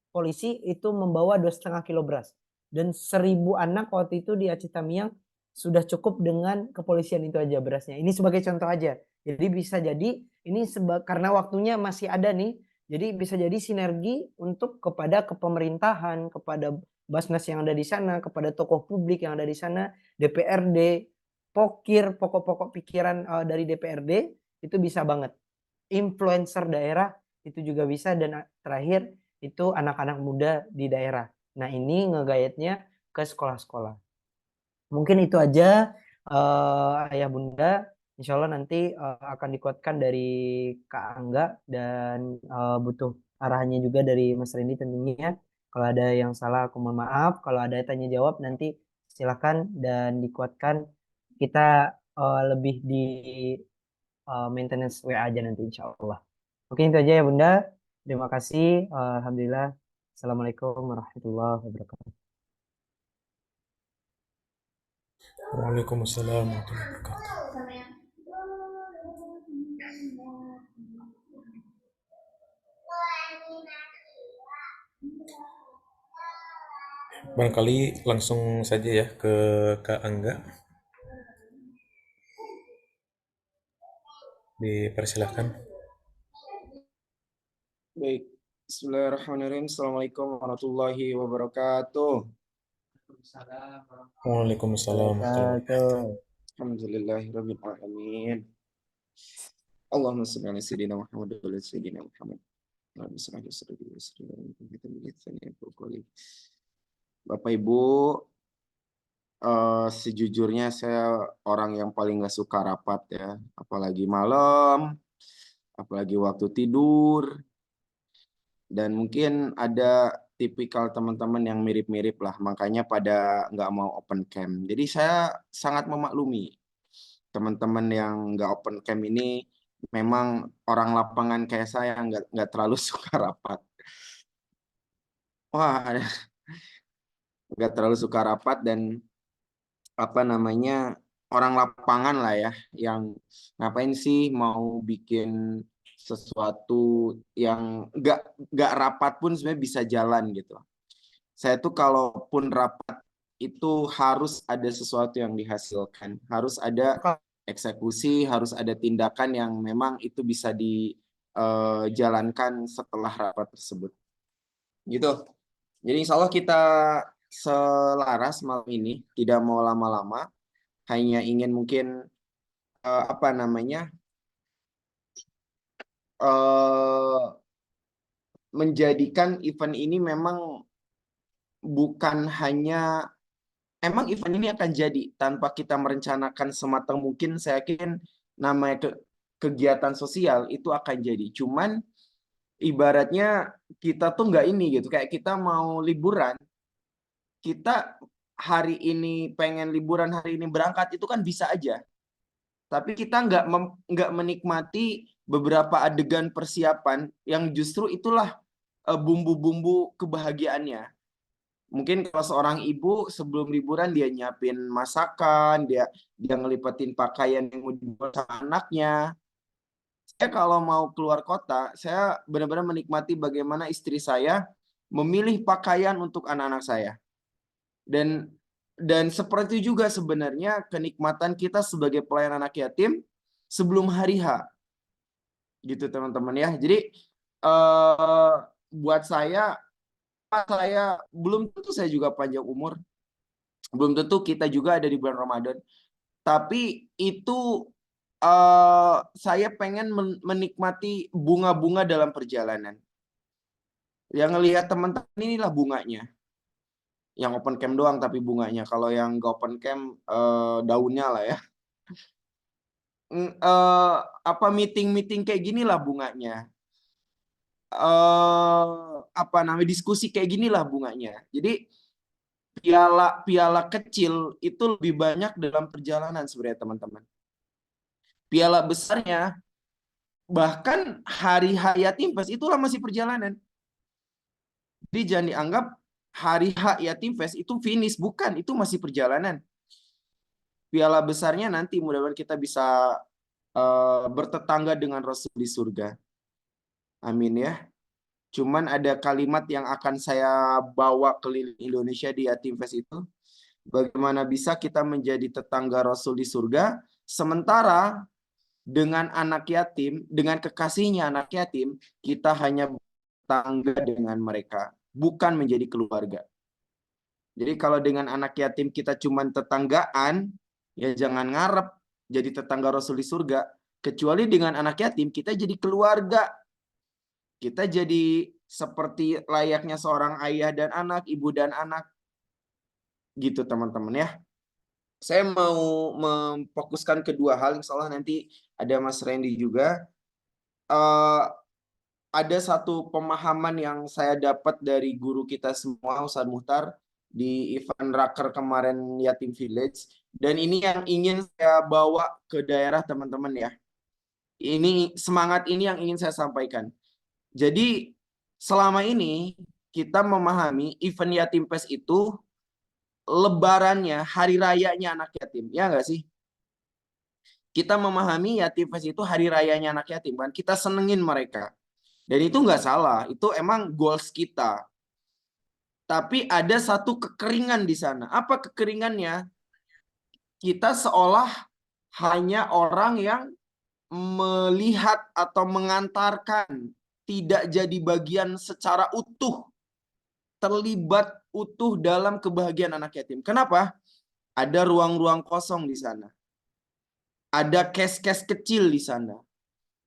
polisi itu membawa 2,5 kilo beras dan 1.000 anak waktu itu di Aceh Tamiang sudah cukup dengan kepolisian itu aja berasnya. Ini sebagai contoh aja. Jadi bisa jadi ini karena waktunya masih ada nih. Jadi bisa jadi sinergi untuk kepada kepemerintahan, kepada Basnas yang ada di sana, kepada tokoh publik yang ada di sana, DPRD, pokir, pokok-pokok pikiran dari DPRD itu bisa banget. Influencer daerah itu juga bisa, dan terakhir itu anak-anak muda di daerah. Nah, ini ngegayatnya ke sekolah-sekolah. Mungkin itu aja ayah bunda. Insya Allah nanti akan dikuatkan dari Kak Angga dan butuh arahannya juga dari Mas Randy tentunya. Kalau ada yang salah aku mohon maaf. Kalau ada tanya jawab nanti silakan dan dikuatkan. Kita lebih di maintenance WA aja nanti insya Allah. Oke, itu aja ya bunda. Terima kasih. Alhamdulillah. Assalamualaikum warahmatullahi wabarakatuh. Waalaikumsalam warahmatullahi wabarakatuh. Sama yang Barangkali langsung saja ya ke Kak Angga, dipersilahkan. Baik. Bismillahirrahmanirrahim. Assalamualaikum warahmatullahi wabarakatuh. Waalaikumsalam warahmatullahi wabarakatuh. Alhamdulillahirabbil alamin. Allahumma shalli ala sayyidina Muhammad wa ala sayyidina Muhammad. Allahumma shalli ala sayyidina Muhammad. Bapak Ibu, sejujurnya saya orang yang paling nggak suka rapat ya, apalagi malam, apalagi waktu tidur, dan mungkin ada tipikal teman-teman yang mirip-mirip lah, makanya pada nggak mau open cam. Jadi saya sangat memaklumi teman-teman yang nggak open cam ini memang orang lapangan kayak saya nggak terlalu suka rapat. Wah, nggak terlalu suka rapat dan apa namanya orang lapangan lah ya, yang ngapain sih mau bikin sesuatu yang nggak rapat pun sebenarnya bisa jalan gitu. Saya tuh kalaupun rapat itu harus ada sesuatu yang dihasilkan, harus ada eksekusi, harus ada tindakan yang memang itu bisa dijalankan setelah rapat tersebut. Gitu. Jadi insya Allah kita selaras malam ini, tidak mau lama-lama, hanya ingin mungkin apa namanya menjadikan event ini memang bukan hanya, emang event ini akan jadi tanpa kita merencanakan sematang mungkin. Saya yakin namanya kegiatan sosial itu akan jadi. Cuman ibaratnya kita tuh nggak ini gitu, kayak kita mau liburan, kita hari ini pengen liburan, hari ini berangkat, itu kan bisa aja. Tapi kita nggak menikmati beberapa adegan persiapan yang justru itulah bumbu-bumbu kebahagiaannya. Mungkin kalau seorang ibu sebelum liburan dia nyiapin masakan, dia ngelipatin pakaian yang mau dibawa sama anaknya. Saya kalau mau keluar kota, saya benar-benar menikmati bagaimana istri saya memilih pakaian untuk anak-anak saya. Dan seperti juga sebenarnya kenikmatan kita sebagai pelayan anak yatim sebelum hari H. Gitu teman-teman ya. Jadi buat saya belum tentu saya juga panjang umur. Belum tentu kita juga ada di bulan Ramadan. Tapi itu saya pengen menikmati bunga-bunga dalam perjalanan. Yang ngelihat teman-teman inilah bunganya. Yang open cam doang tapi bunganya. Kalau yang nggak open cam daunnya lah ya. Apa meeting kayak gini lah bunganya. Apa namanya diskusi kayak gini lah bunganya. Jadi piala kecil itu lebih banyak dalam perjalanan sebenarnya teman-teman. Piala besarnya bahkan hari Yatim Fest itulah masih perjalanan. Jadi jangan dianggap hari Yatim Fest itu finish, bukan, itu masih perjalanan. Piala besarnya nanti mudah-mudahan kita bisa bertetangga dengan Rasul di surga. Amin ya. Cuman ada kalimat yang akan saya bawa keliling Indonesia di Yatim Fest itu. Bagaimana bisa kita menjadi tetangga Rasul di surga, sementara dengan anak yatim, dengan kekasihnya anak yatim, kita hanya tetangga dengan mereka, bukan menjadi keluarga. Jadi kalau dengan anak yatim kita cuma tetanggaan, ya jangan ngarep jadi tetangga Rasul di surga. Kecuali dengan anak yatim kita jadi keluarga. Kita jadi seperti layaknya seorang ayah dan anak, ibu dan anak. Gitu teman-teman ya. Saya mau memfokuskan kedua hal, insya Allah nanti ada Mas Randy juga. Ada satu pemahaman yang saya dapat dari guru kita semua, Ustaz Muhtar, di event Raker kemarin Yatim Village. Dan ini yang ingin saya bawa ke daerah teman-teman ya. Ini semangat ini yang ingin saya sampaikan. Jadi selama ini kita memahami event Yatim Fest itu lebarannya, hari rayanya anak yatim. Ya nggak sih? Kita memahami Yatim Fest itu hari rayanya anak yatim kan. Kita senengin mereka. Dan itu nggak salah. Itu emang goals kita. Tapi ada satu kekeringan di sana. Apa kekeringannya? Kita seolah hanya orang yang melihat atau mengantarkan, tidak jadi bagian secara utuh, terlibat utuh dalam kebahagiaan anak yatim. Kenapa? Ada ruang-ruang kosong di sana. Ada kes-kes kecil di sana.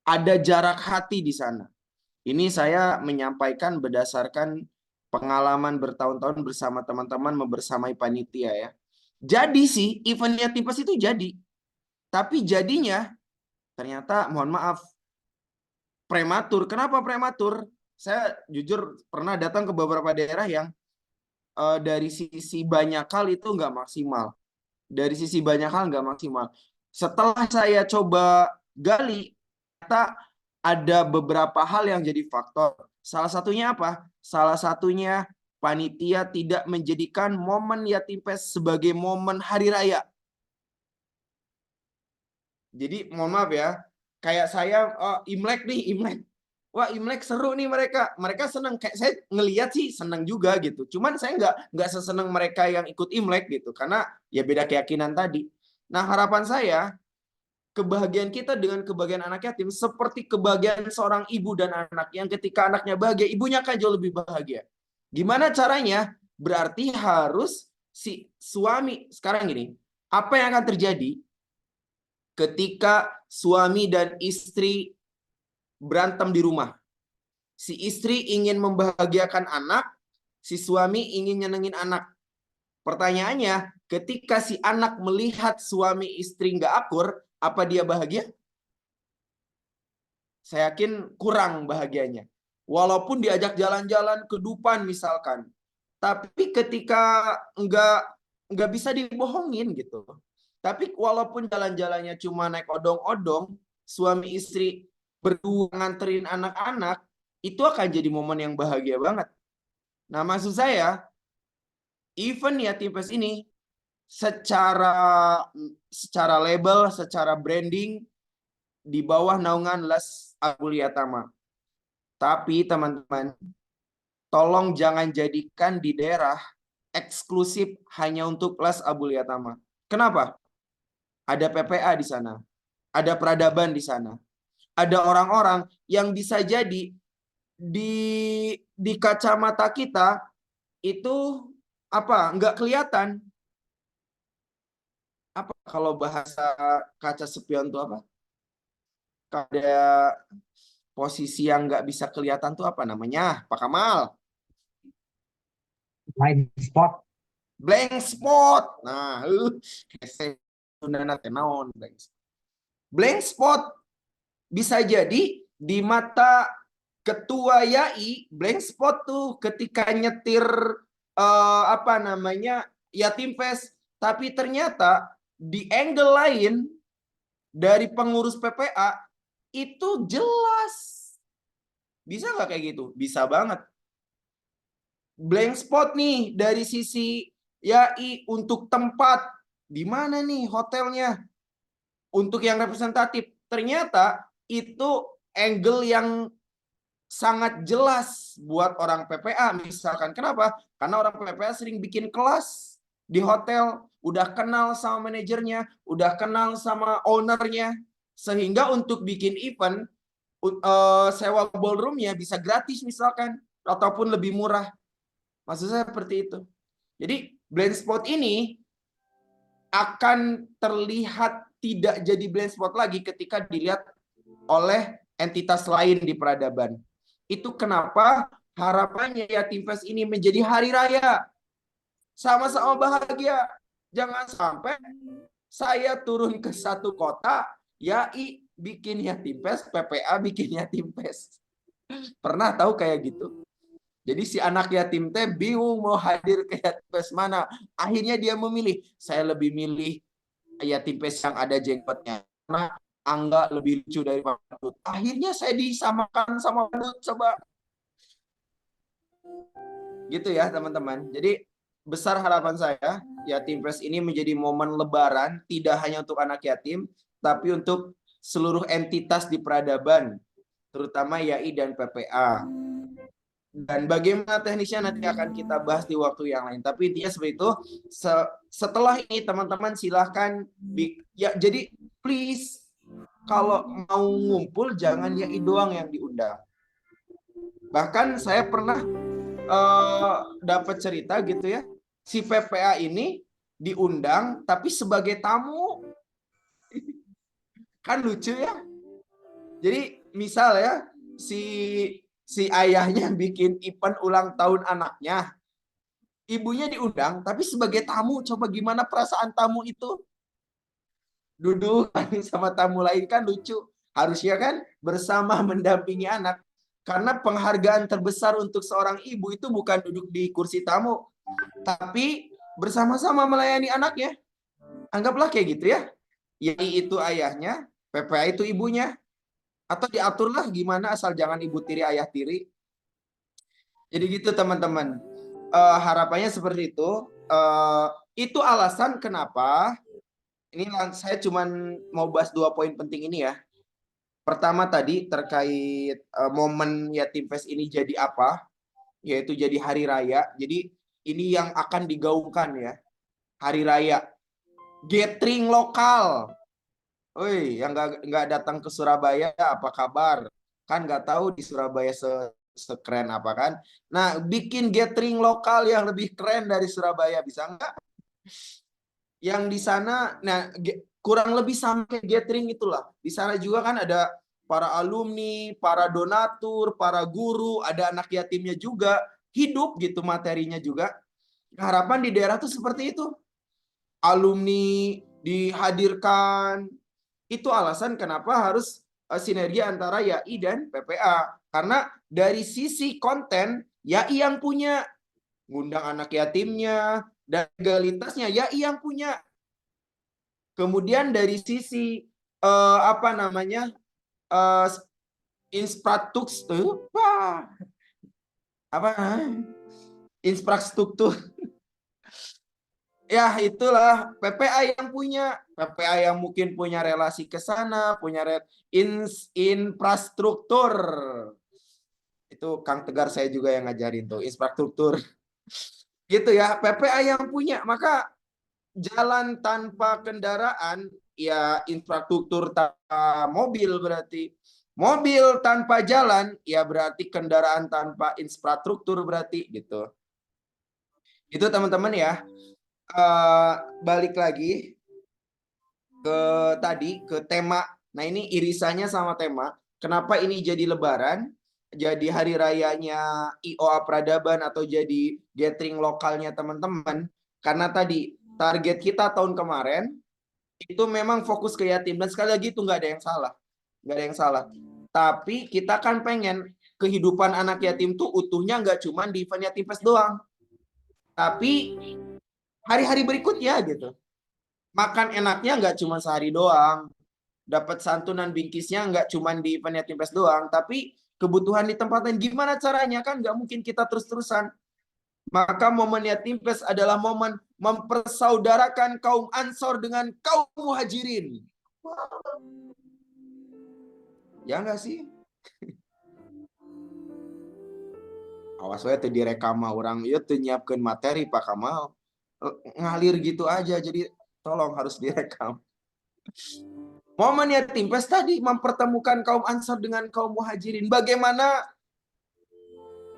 Ada jarak hati di sana. Ini saya menyampaikan berdasarkan pengalaman bertahun-tahun bersama teman-teman membersamai panitia ya. Jadi sih event Yatim Fest itu jadi. Tapi jadinya ternyata mohon maaf prematur. Kenapa prematur? Saya jujur pernah datang ke beberapa daerah yang dari sisi banyak hal itu nggak maksimal. Dari sisi banyak hal nggak maksimal. Setelah saya coba gali, ternyata ada beberapa hal yang jadi faktor. Salah satunya apa? Salah satunya panitia tidak menjadikan momen Yatim Fest sebagai momen hari raya. Jadi mohon maaf ya, kayak saya Imlek nih, Imlek. Wah, Imlek seru nih mereka. Mereka senang. Kayak saya ngelihat sih senang juga gitu. Cuman saya nggak sesenang mereka yang ikut Imlek gitu. Karena ya beda keyakinan tadi. Nah, harapan saya kebahagiaan kita dengan kebahagiaan anak yatim seperti kebahagiaan seorang ibu dan anak yang ketika anaknya bahagia, ibunya akan jauh lebih bahagia. Gimana caranya? Berarti harus si suami sekarang gini. Apa yang akan terjadi ketika suami dan istri berantem di rumah? Si istri ingin membahagiakan anak, si suami ingin nyenengin anak. Pertanyaannya, ketika si anak melihat suami istri nggak akur, apa dia bahagia? Saya yakin kurang bahagianya. Walaupun diajak jalan-jalan ke Dupan misalkan. Tapi ketika nggak bisa dibohongin gitu. Tapi walaupun jalan-jalannya cuma naik odong-odong, suami istri berdua nganterin anak-anak, itu akan jadi momen yang bahagia banget. Nah, maksud saya, event Yatim Fest ini secara label, secara branding di bawah naungan Les Abul Yatama. Tapi teman-teman, tolong jangan jadikan di daerah eksklusif hanya untuk Les Abul Yatama. Kenapa? Ada PPA di sana, ada peradaban di sana, ada orang-orang yang bisa jadi di kacamata kita itu apa? Nggak kelihatan. Apa kalau bahasa kaca spion itu apa? Ada posisi yang nggak bisa kelihatan tuh apa namanya? Pak Kamal? Blind spot. Blank spot. Nah, blank spot bisa jadi di mata ketua YAI, blank spot tuh ketika nyetir apa namanya Yatim Fest, tapi ternyata di angle lain dari pengurus PPA itu jelas. Bisa nggak kayak gitu? Bisa banget. Blank spot nih dari sisi YAI untuk tempat di mana nih hotelnya untuk yang representatif. Ternyata itu angle yang sangat jelas buat orang PPA misalkan. Kenapa? Karena orang PPA sering bikin kelas di hotel, udah kenal sama manajernya, udah kenal sama ownernya, sehingga untuk bikin event sewa ballroomnya bisa gratis misalkan, ataupun lebih murah. Maksud saya seperti itu. Jadi blind spot ini akan terlihat tidak jadi blind spot lagi ketika dilihat oleh entitas lain di peradaban. Itu kenapa harapannya Yatim Fest ini menjadi hari raya. Sama-sama bahagia. Jangan sampai saya turun ke satu kota, YAI bikin Yatim Fest, PPA bikin Yatim Fest. Pernah tahu kayak gitu? Jadi si anak yatim teh bingung mau hadir ke Yatim Fest mana. Akhirnya dia memilih, saya lebih milih Yatim Fest yang ada jenggotnya. Karena Angga lebih lucu dari Badut. Akhirnya saya disamakan sama Badut, coba. Gitu ya teman-teman. Jadi besar harapan saya, Yatim Fest ini menjadi momen lebaran, tidak hanya untuk anak yatim, tapi untuk seluruh entitas di peradaban, terutama YAI dan PPA. Dan bagaimana teknisnya nanti akan kita bahas di waktu yang lain. Tapi intinya seperti itu. Setelah ini teman-teman silahkan, ya jadi please, kalau mau ngumpul jangan YAI doang yang diundang. Bahkan saya pernah dapat cerita gitu ya, si PPA ini diundang tapi sebagai tamu. Kan lucu ya. Jadi misal ya, si ayahnya bikin event ulang tahun anaknya, ibunya diundang tapi sebagai tamu. Coba gimana perasaan tamu itu? Duduk sama tamu lain, kan lucu. Harusnya kan bersama mendampingi anak. Karena penghargaan terbesar untuk seorang ibu itu bukan duduk di kursi tamu, tapi bersama-sama melayani anaknya. Anggaplah kayak gitu ya. YAI itu ayahnya, PPA itu ibunya. Atau diaturlah gimana, asal jangan ibu tiri ayah tiri. Jadi gitu teman-teman. Harapannya seperti itu. Itu alasan kenapa ini saya cuman mau bahas 2 poin penting ini ya. Pertama tadi terkait momen Yatim Fest ini jadi apa? Yaitu jadi hari raya. Jadi ini yang akan digaungkan ya. Hari raya. Gathering lokal. Woi, yang nggak datang ke Surabaya apa kabar? Kan nggak tahu di Surabaya sekeren apa kan? Nah, bikin gathering lokal yang lebih keren dari Surabaya, bisa nggak? Yang di sana, nah kurang lebih sampai gathering itulah. Di sana juga kan ada para alumni, para donatur, para guru, ada anak yatimnya juga, hidup gitu materinya juga. Harapan di daerah tuh seperti itu. Alumni dihadirkan. Itu alasan kenapa harus sinergi antara YAI dan PPA. Karena dari sisi konten, YAI yang punya. Ngundang anak yatimnya, dan legalitasnya YAI yang punya. Kemudian dari sisi infrastruktur, infrastruktur, ya itulah PPA yang punya. PPA yang mungkin punya relasi ke sana, punya infrastruktur. Itu Kang Tegar saya juga yang ngajarin tuh, infrastruktur. Gitu ya, PPA yang punya. Maka jalan tanpa kendaraan, ya infrastruktur tanpa mobil berarti. Mobil tanpa jalan, ya berarti kendaraan tanpa infrastruktur berarti gitu. Itu teman-teman ya. Balik lagi ke tema. Nah ini irisannya sama tema. Kenapa ini jadi lebaran? Jadi hari rayanya IOA Peradaban atau jadi gathering lokalnya teman-teman. Karena tadi target kita tahun kemarin itu memang fokus ke yatim, dan sekali lagi itu nggak ada yang salah, nggak ada yang salah. Tapi kita kan pengen kehidupan anak yatim tuh utuhnya nggak cuma di event Yatim Fest doang, tapi hari-hari berikutnya gitu. Makan enaknya nggak cuma sehari doang, dapat santunan bingkisnya nggak cuma di event Yatim Fest doang, tapi kebutuhan di tempat lain. Gimana caranya? Kan nggak mungkin kita terus-terusan. Maka momen Yatim Fest adalah momen mempersaudarakan kaum Ansor dengan kaum Muhajirin. Ya nggak sih? Awas wae teu direkam orang ieu teu nyiapkeun materi Pak Kamal. Ngalir gitu aja, jadi tolong harus direkam. Momen Yatim Fest tadi mempertemukan kaum Ansor dengan kaum Muhajirin. Bagaimana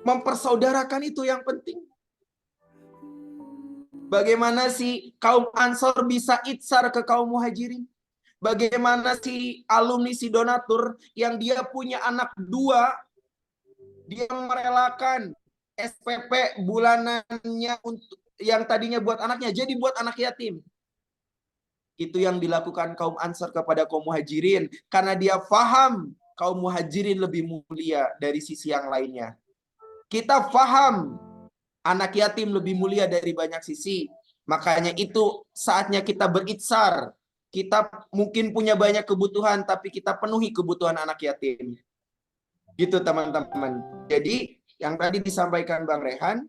mempersaudarakan itu yang penting. Bagaimana si kaum Ansor bisa itsar ke kaum Muhajirin? Bagaimana si alumni, si donatur yang dia punya anak 2, dia merelakan SPP bulanannya untuk yang tadinya buat anaknya jadi buat anak yatim. Itu yang dilakukan kaum Ansor kepada kaum Muhajirin karena dia paham kaum Muhajirin lebih mulia dari sisi yang lainnya. Kita paham anak yatim lebih mulia dari banyak sisi. Makanya itu saatnya kita beritsar. Kita mungkin punya banyak kebutuhan, tapi kita penuhi kebutuhan anak yatim. Gitu teman-teman. Jadi yang tadi disampaikan Bang Rehan,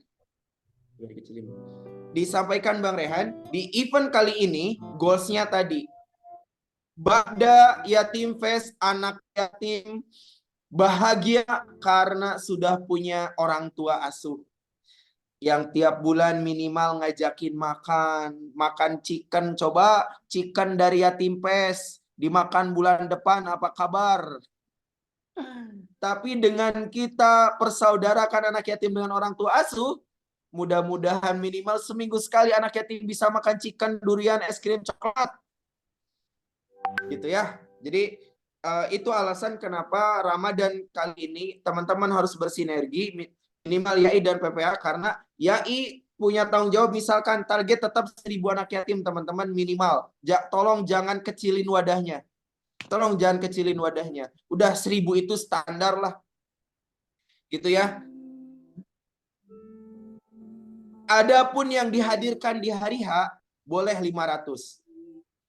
disampaikan Bang Rehan, di event kali ini goalsnya tadi Ba'da Yatim Fest, anak yatim bahagia karena sudah punya orang tua asuh yang tiap bulan minimal ngajakin makan chicken. Coba chicken dari Yatim Fest dimakan bulan depan, apa kabar? Tapi dengan kita persaudarakan anak yatim dengan orang tua asuh, mudah-mudahan minimal seminggu sekali anak yatim bisa makan chicken, durian, es krim, coklat. Gitu ya. Jadi itu alasan kenapa Ramadan kali ini teman-teman harus bersinergi minimal YAI dan PPA, karena YAI punya tanggung jawab, misalkan target tetap 1.000 anak yatim teman-teman minimal. Tolong jangan kecilin wadahnya. Tolong jangan kecilin wadahnya. Udah 1.000 itu standar lah. Gitu ya. Adapun yang dihadirkan di hari H boleh 500.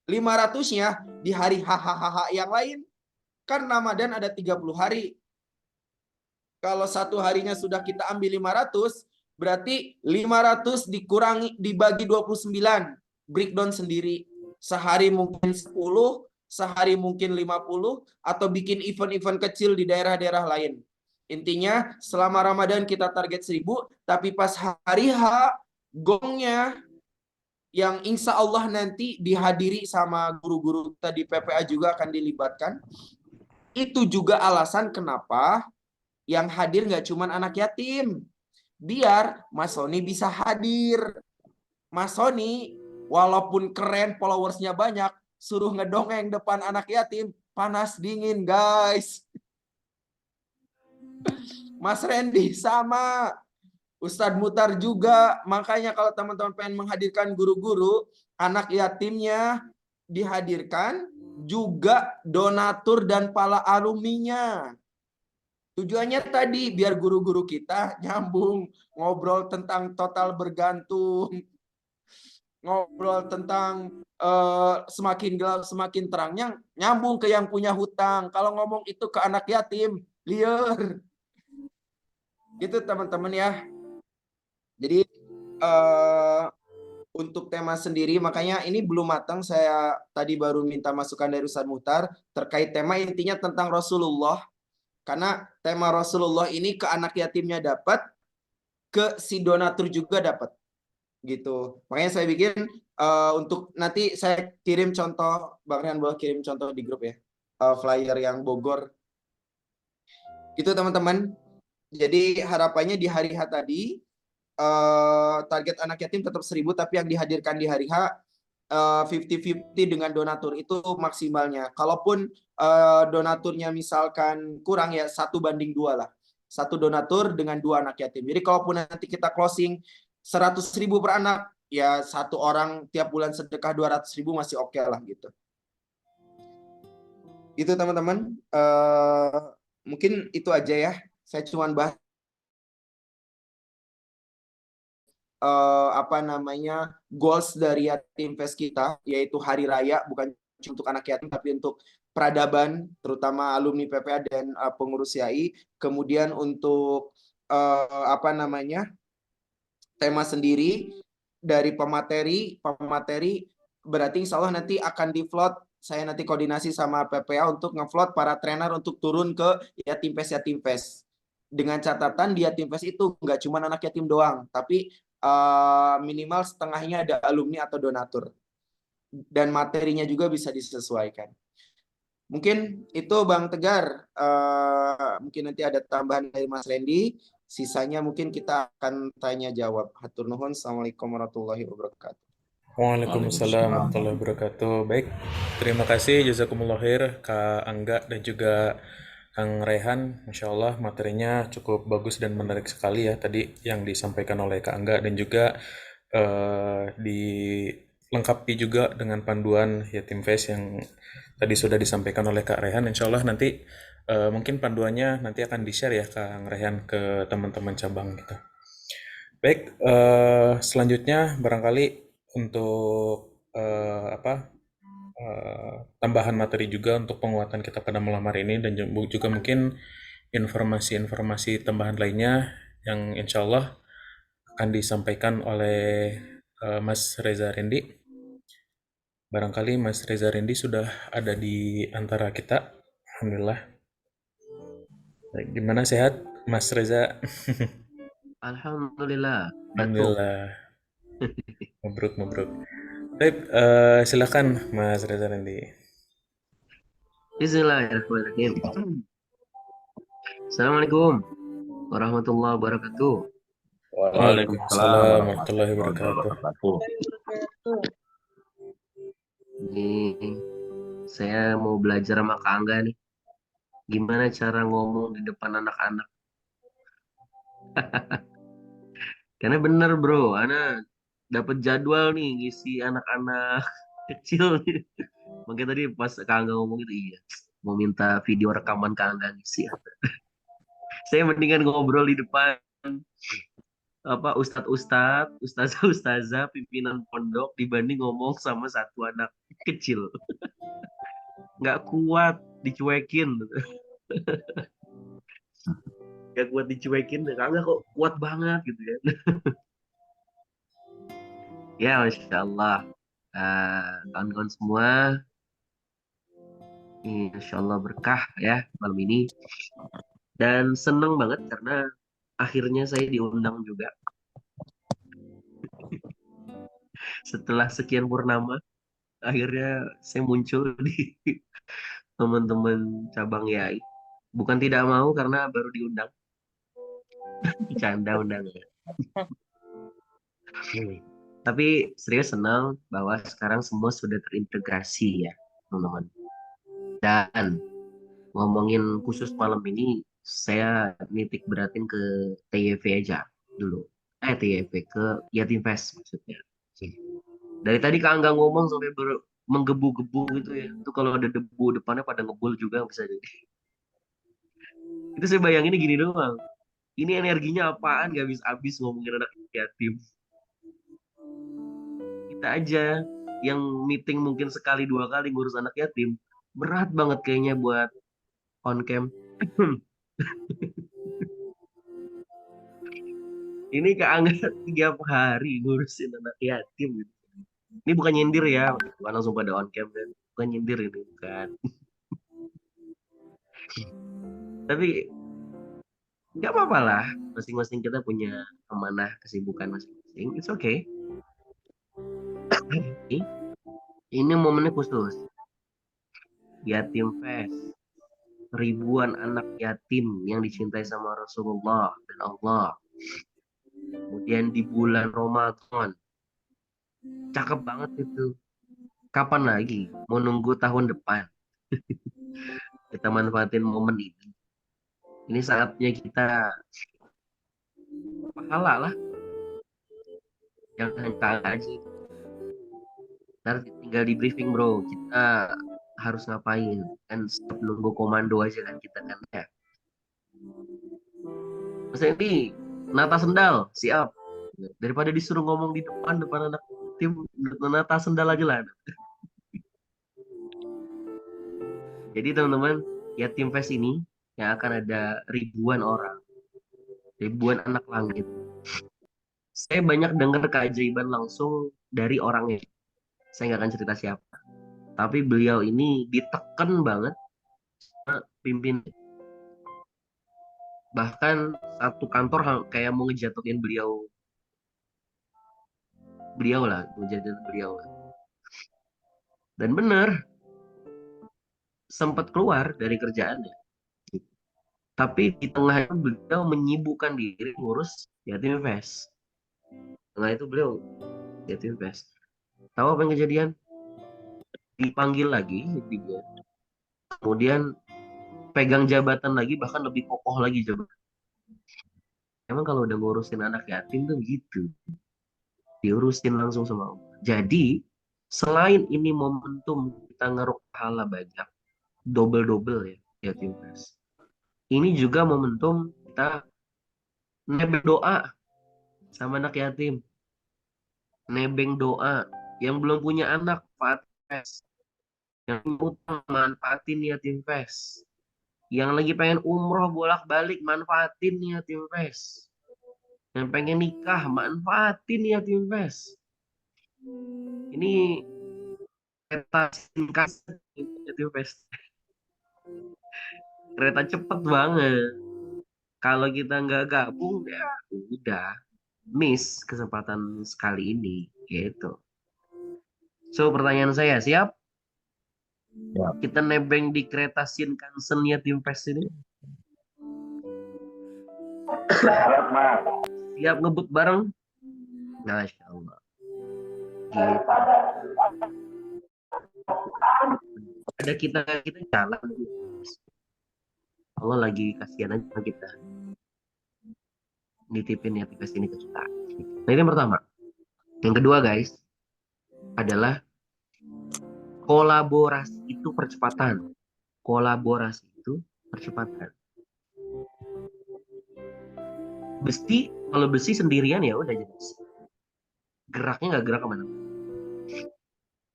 500-nya di hari hahaha yang lain. Kan Ramadan ada 30 hari. Kalau satu harinya sudah kita ambil 500, berarti 500 dikurangi dibagi 29. Breakdown sendiri. Sehari mungkin 10, sehari mungkin 50, atau bikin event-event kecil di daerah-daerah lain. Intinya selama Ramadan kita target 1.000, tapi pas hari H gongnya yang insya Allah nanti dihadiri sama guru-guru tadi PPA juga akan dilibatkan. Itu juga alasan kenapa yang hadir nggak cuma anak yatim. Biar Mas Sony bisa hadir. Mas Sony walaupun keren, followersnya banyak, suruh ngedongeng depan anak yatim, panas dingin guys. Mas Randy sama, Ustadz Mutar juga. Makanya kalau teman-teman pengen menghadirkan guru-guru, anak yatimnya dihadirkan, juga donatur dan pala alumninya. Tujuannya tadi biar guru-guru kita nyambung, ngobrol tentang total bergantung, ngobrol tentang semakin gelap semakin terangnya, nyambung ke yang punya hutang. Kalau ngomong itu ke anak yatim, liar. Gitu teman-teman ya. Jadi untuk tema sendiri, makanya ini belum matang. Saya tadi baru minta masukan dari Ustadz Muhtar terkait tema, intinya tentang Rasulullah. Karena tema Rasulullah ini ke anak yatimnya dapat, ke si donatur juga dapat. Gitu. Makanya saya bikin untuk nanti saya kirim contoh, Bang Rian boleh kirim contoh di grup ya. Flyer yang Bogor. Gitu teman-teman. Jadi harapannya di hari H tadi, target anak yatim tetap 1.000, tapi yang dihadirkan di hari H 50-50 dengan donatur itu maksimalnya. Kalaupun donaturnya misalkan kurang ya 1:2 lah. 1 donatur dengan 2 anak yatim. Jadi kalaupun nanti kita closing 100.000 per anak, ya 1 orang tiap bulan sedekah 200.000 masih oke lah gitu. Itu teman-teman. Mungkin itu aja ya. Saya cuma bahas goals dari Yatim Fest kita, yaitu hari raya, bukan cuma untuk anak yatim tapi untuk peradaban, terutama alumni PPA dan pengurus YAI. Kemudian untuk tema sendiri dari pemateri berarti insya Allah nanti akan di-float. Saya nanti koordinasi sama PPA untuk nge-float para trainer untuk turun ke Yatim Fest. Dengan catatan di Yatim Fest itu nggak cuma anak yatim doang, tapi minimal setengahnya ada alumni atau donatur. Dan materinya juga bisa disesuaikan. Mungkin itu Bang Tegar. Mungkin nanti ada tambahan dari Mas Randy. Sisanya mungkin kita akan tanya jawab. Hatur nuhun. Assalamualaikum warahmatullahi wabarakatuh. Waalaikumsalam warahmatullahi wabarakatuh. Baik, terima kasih jazakumullah khair Kak Angga dan juga Kang Rehan. Masya Allah materinya cukup bagus dan menarik sekali ya tadi yang disampaikan oleh Kak Angga, dan juga dilengkapi juga dengan panduan Yatim Fest yang tadi sudah disampaikan oleh Kak Rehan. Insya Allah nanti mungkin panduannya nanti akan di-share ya Kang Rehan ke teman-teman cabang gitu. Baik, selanjutnya barangkali untuk tambahan materi juga untuk penguatan kita pada malam hari ini, dan juga mungkin informasi-informasi tambahan lainnya yang insya Allah akan disampaikan oleh Mas Reza Rendi. Barangkali Mas Reza Rendi sudah ada di antara kita. Alhamdulillah. Baik, gimana sehat Mas Reza? Alhamdulillah, batuk. Alhamdulillah. Mabruk, mabruk. Baik, silakan Mas Reza Rendi. Bismillahirrahmanirrahim. Assalamualaikum warahmatullahi wabarakatuh. Waalaikumsalam warahmatullahi wabarakatuh. Ini saya mau belajar sama Kak Angga nih. Gimana cara ngomong di depan anak-anak? Karena bener bro, Ana dapat jadwal nih ngisi anak-anak kecil nih. Makanya tadi pas Kak Angga ngomong itu iya, mau minta video rekaman Kak Angga ngisi. Saya mendingan ngobrol di depan apa ustazah, pimpinan pondok dibanding ngomong sama satu anak kecil. Nggak kuat dicuekin. Nggak kuat dicuekin, Kak kok kuat banget gitu ya. Ya, Masya Allah. Kawan-kawan semua, Insya Allah berkah ya malam ini. Dan seneng banget karena akhirnya saya diundang juga. Setelah sekian purnama, akhirnya saya muncul di teman-teman cabang YAI. Bukan tidak mau karena baru diundang. Bercanda undangan. Tapi serius senang bahwa sekarang semua sudah terintegrasi ya, teman-teman. Dan ngomongin khusus malam ini, saya nitik beratin ke TYV aja dulu. TYV ke Yatim Fest maksudnya. Dari tadi Kak Angga ngomong sampai menggebu-gebu gitu ya. Itu kalau ada debu depannya pada ngebul juga bisa jadi. Itu saya bayanginnya gini doang. Ini energinya apaan gak habis-habis ngomongin anak yatim. Kita aja yang meeting mungkin sekali dua kali ngurus anak yatim. Berat banget kayaknya buat on cam. Ini Kak Angga 3 hari ngurusin anak yatim gitu. Ini bukan nyindir ya, bukan langsung pada on cam kan. Bukan nyindir ini, bukan. Tapi nggak apa-apa lah, masing-masing kita punya amanah kesibukan masing-masing. It's okay. Ini momennya khusus. Yatim Fest. Ribuan anak yatim yang dicintai sama Rasulullah dan Allah. Kemudian di bulan Ramadan. Cakep banget itu. Kapan lagi? Mau nunggu tahun depan. Kita manfaatin momen ini. Ini saatnya kita pahala lah. Jangan kalah aja. Ntar tinggal di briefing bro. Kita harus ngapain. Kan nunggu komando aja kan kita kan ya. Mas ini nata sendal. Siap. Daripada disuruh ngomong di depan anak tim, nata sendal aja lah. Jadi teman-teman, Yatim Fest ini yang akan ada ribuan orang, ribuan anak langit. Saya banyak dengar keajaiban langsung dari orangnya. Saya nggak akan cerita siapa. Tapi beliau ini ditekan banget sama pimpin. Bahkan satu kantor kayak mau ngejatuhin beliau lah, ngejatuhin beliau. Dan benar, sempat keluar dari kerjaannya. Tapi di tengah itu beliau menyibukkan diri ngurus Yatim Fest. Tengah itu beliau Yatim Fest. Tahu apa yang kejadian? Dipanggil lagi dia. Kemudian pegang jabatan lagi, bahkan lebih kokoh lagi jabatan. Emang kalau udah ngurusin anak yatim tuh gitu. Diurusin langsung sama Allah. Jadi selain ini momentum kita ngeruk pahala banyak, double-double ya Yatim Fest. Ini juga momentum kita nebeng doa sama anak yatim. Nebeng doa. Yang belum punya anak, Fest. Yang utang, manfaatin Yatim Fest. Yang lagi pengen umroh bolak-balik, manfaatin Yatim Fest. Yang pengen nikah, manfaatin Yatim Fest. Ini kereta Shinkansen Yatim Fest. Kereta cepet banget. Kalau kita nggak gabung ya udah miss kesempatan sekali ini gitu. So pertanyaan saya, siap? Ya. Kita nebeng di kereta Shinkansen Yatim Fest ini. Siap, Mas. Siap ngebut bareng? Masya Allah. Gitu. Ada kita jalan. Allah lagi kasihan aja sama kita. Nitipin Yatim Fest ini ke kita. Nah ini yang pertama. Yang kedua guys, adalah kolaborasi itu percepatan. Kolaborasi itu percepatan. Besi, kalau besi sendirian ya udah jelas. Geraknya nggak gerak kemana.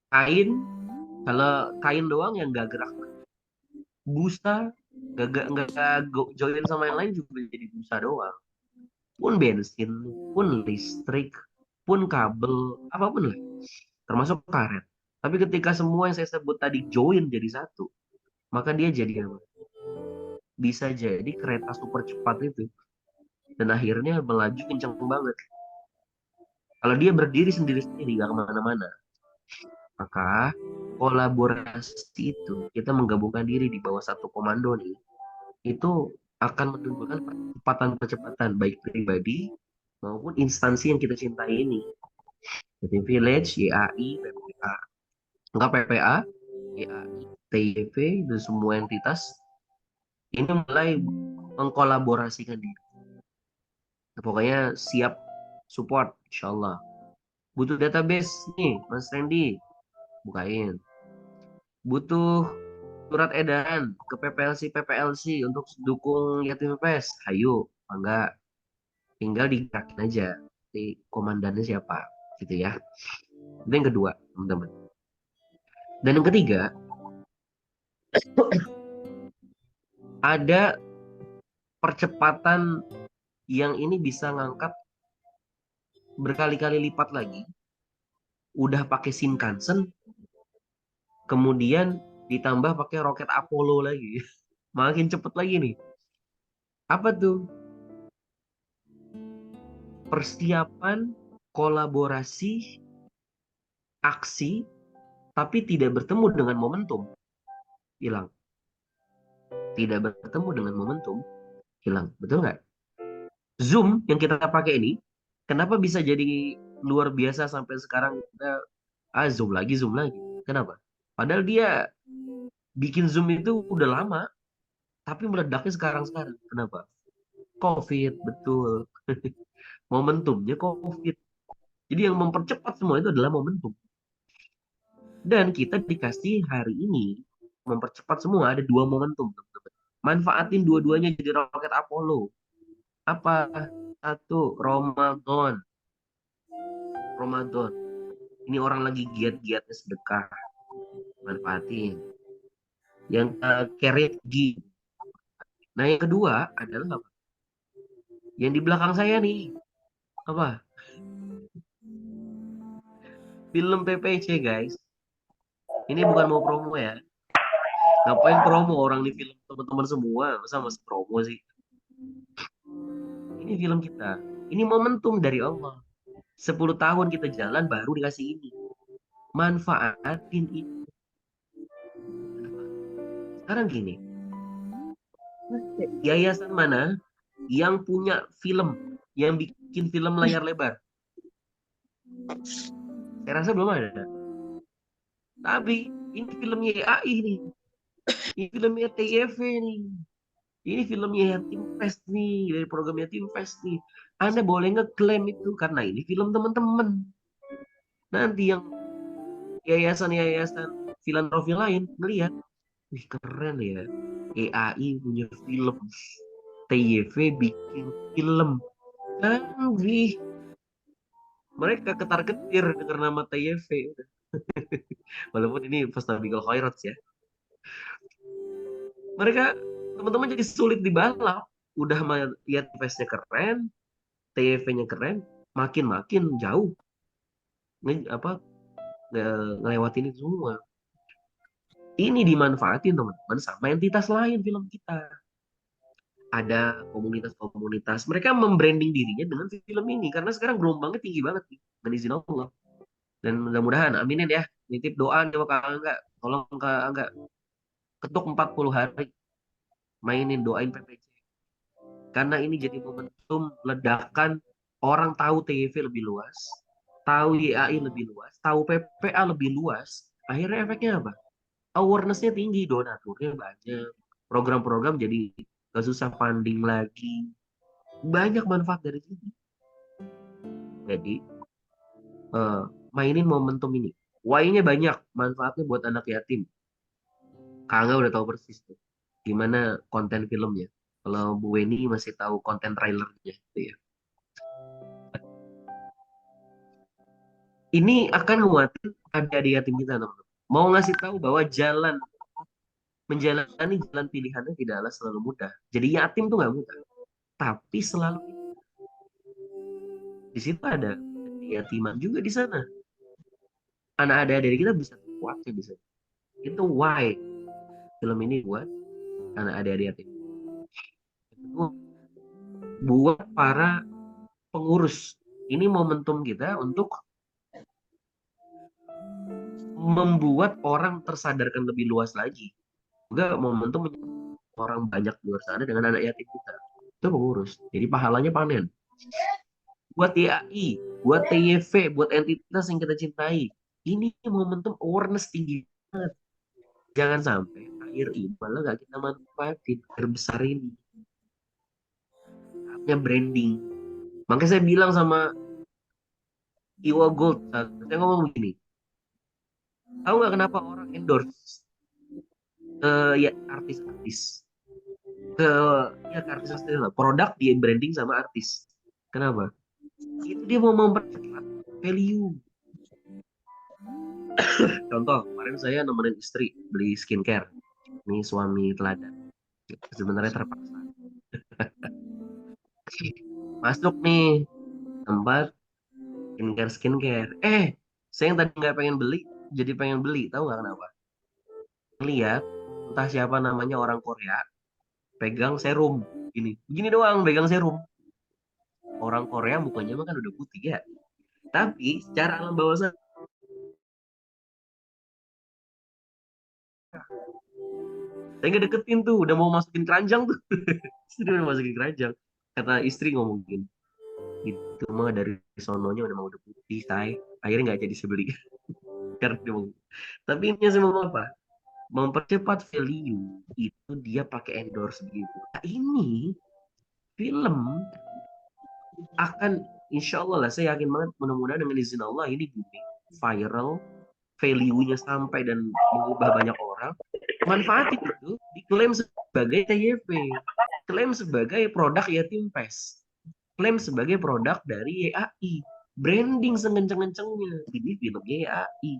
Kain, kalau kain doang yang nggak gerak. Busa, nggak join sama yang lain juga jadi busa doang. Pun bensin, pun listrik, pun kabel, apapun lah. Termasuk karet. Tapi ketika semua yang saya sebut tadi join jadi satu, maka dia jadi apa? Bisa jadi kereta super cepat itu. Dan akhirnya melaju kencang banget. Kalau dia berdiri sendiri-sendiri, nggak kemana-mana. Maka kolaborasi itu, kita menggabungkan diri di bawah satu komando nih, itu akan menunjukkan percepatan-percepatan, baik pribadi maupun instansi yang kita cintai ini. Jadi Village, YAI, PPA. Enggak PPA, YAI, TIV, dan semua entitas ini mulai mengkolaborasikan diri. Nah, pokoknya siap support, insya Allah. Butuh database nih, Mas Randy, bukain. Butuh surat edaran ke PPLC untuk dukung Yatim Fest, ayo, enggak. Tinggal digerakin aja, di komandannya siapa, gitu ya. Itu yang kedua, teman-teman. Dan yang ketiga, ada percepatan yang ini bisa ngangkat berkali-kali lipat lagi. Udah pakai Shinkansen, kemudian ditambah pakai roket Apollo lagi. Makin cepet lagi nih. Apa tuh? Persiapan, kolaborasi, aksi, tapi tidak bertemu dengan momentum. Hilang. Tidak bertemu dengan momentum. Hilang. Betul nggak? Zoom yang kita pakai ini, kenapa bisa jadi luar biasa sampai sekarang kita Zoom lagi. Kenapa? Padahal dia bikin Zoom itu udah lama, tapi meledaknya sekarang-sekarang. Kenapa? COVID, betul. Momentumnya COVID. Jadi yang mempercepat semua itu adalah momentum. Dan kita dikasih hari ini mempercepat semua, ada dua momentum. Manfaatin dua-duanya jadi roket Apollo. Apa? Satu, Ramadan. Ini orang lagi giat-giatnya sedekah. Manfaatin. Yang keregi. Nah, yang kedua adalah apa? Yang di belakang saya nih. Apa? Film PPC, guys. Ini bukan mau promo ya. Ngapain promo, orang di film teman-teman semua. Masa masih promo sih? Ini film kita. Ini momentum dari Allah. 10 tahun kita jalan baru dikasih ini. Manfaatin itu. Sekarang gini. Yayasan mana yang punya film, yang bikin film layar lebar? Saya rasa belum ada. Tapi ini filmnya YAI nih. Ini filmnya TIV nih. Ini filmnya Yatim Fest nih, dari program Yatim Fest nih. Anda boleh ngeklaim itu karena ini film teman-teman. Nanti yang yayasan-yayasan filantropi lain melihat, wih keren ya. YAI punya film. TIV bikin film. Wih, mereka ketar-ketir dengar nama TIV. Walaupun ini Fastabiqul Khairat ya. Mereka, teman-teman jadi sulit dibalap. Udah lihat face-nya keren, TIV-nya keren, makin-makin jauh. ngelewatin itu semua. Ini dimanfaatin teman-teman sama entitas lain film kita. Ada komunitas-komunitas, mereka membranding dirinya dengan film ini karena sekarang gelombangnya tinggi banget nih, dengan izin Allah. Dan mudah-mudahan, aminin ya, nitip doa sama Kak Angga, tolong Kak Angga ketuk 40 hari, mainin, doain PPC. Karena ini jadi momentum ledakan, orang tahu TYV lebih luas, tahu YAI lebih luas, tahu PPA lebih luas, akhirnya efeknya apa? Awareness-nya tinggi, donaturnya banyak, program-program jadi gak susah funding lagi, banyak manfaat dari sini. Jadi mainin momentum ini. Why-nya banyak, manfaatnya buat anak yatim. Kak Angga udah tahu persis tuh gimana konten filmnya. Kalau Bu Weni masih tahu konten trailernya gitu ya. Ini akan nguatin adik-adik yatim kita, teman-teman. Mau ngasih tahu bahwa menjalani jalan pilihannya tidaklah selalu mudah. Jadi yatim tuh nggak mudah, tapi selalu di situ ada yatiman juga di sana. Anak adik-adik kita bisa kuatnya bisa. Itu why film ini buat anak adik-adik yatim. Itu buat para pengurus. Ini momentum kita untuk membuat orang tersadarkan lebih luas lagi. Juga momentum orang banyak di luar sana dengan anak yatim kita. Itu pengurus. Jadi pahalanya panen. Buat YAI, buat TYV, buat entitas yang kita cintai. Ini momentum awareness tinggi banget. Jangan sampai air ini malah gak kita manfaatin air besar ini. Artinya branding. Makanya saya bilang sama Iwa Gold, saya ngomong begini. Tahu nggak kenapa orang endorse ya artis-artis? Ke artis-artis lah. Produk di branding sama artis. Kenapa? Itu dia mau mempercepat value. Contoh, kemarin saya nemenin istri beli skincare. Ini suami teladan. Sebenarnya terpaksa. Masuk nih tempat skincare. Saya yang tadi nggak pengen beli, jadi pengen beli. Tahu nggak kenapa? Lihat, entah siapa namanya orang Korea, pegang serum. Gini doang, pegang serum. Orang Korea mukanya mah kan udah putih ya. Tapi secara alam bawah sadar, saya nggak deketin tuh, udah mau masukin keranjang tuh. Sudah udah masukin keranjang. Kata istri ngomong gini, itu mah dari sononya udah putih, say. Akhirnya nggak jadi sebeli. Karena dia mau. Tapi intinya saya mau apa? Mempercepat value itu dia pakai endorse gitu. Nah, ini film akan insya Allah lah, saya yakin banget, mudah-mudahan dengan izin Allah ini booming, viral, value-nya sampai dan mengubah banyak orang. Manfaat itu diklaim sebagai TYV, klaim sebagai produk Yatim Fest, klaim sebagai produk dari YAI, branding sekenceng-kencengnya. Ini filmnya YAI,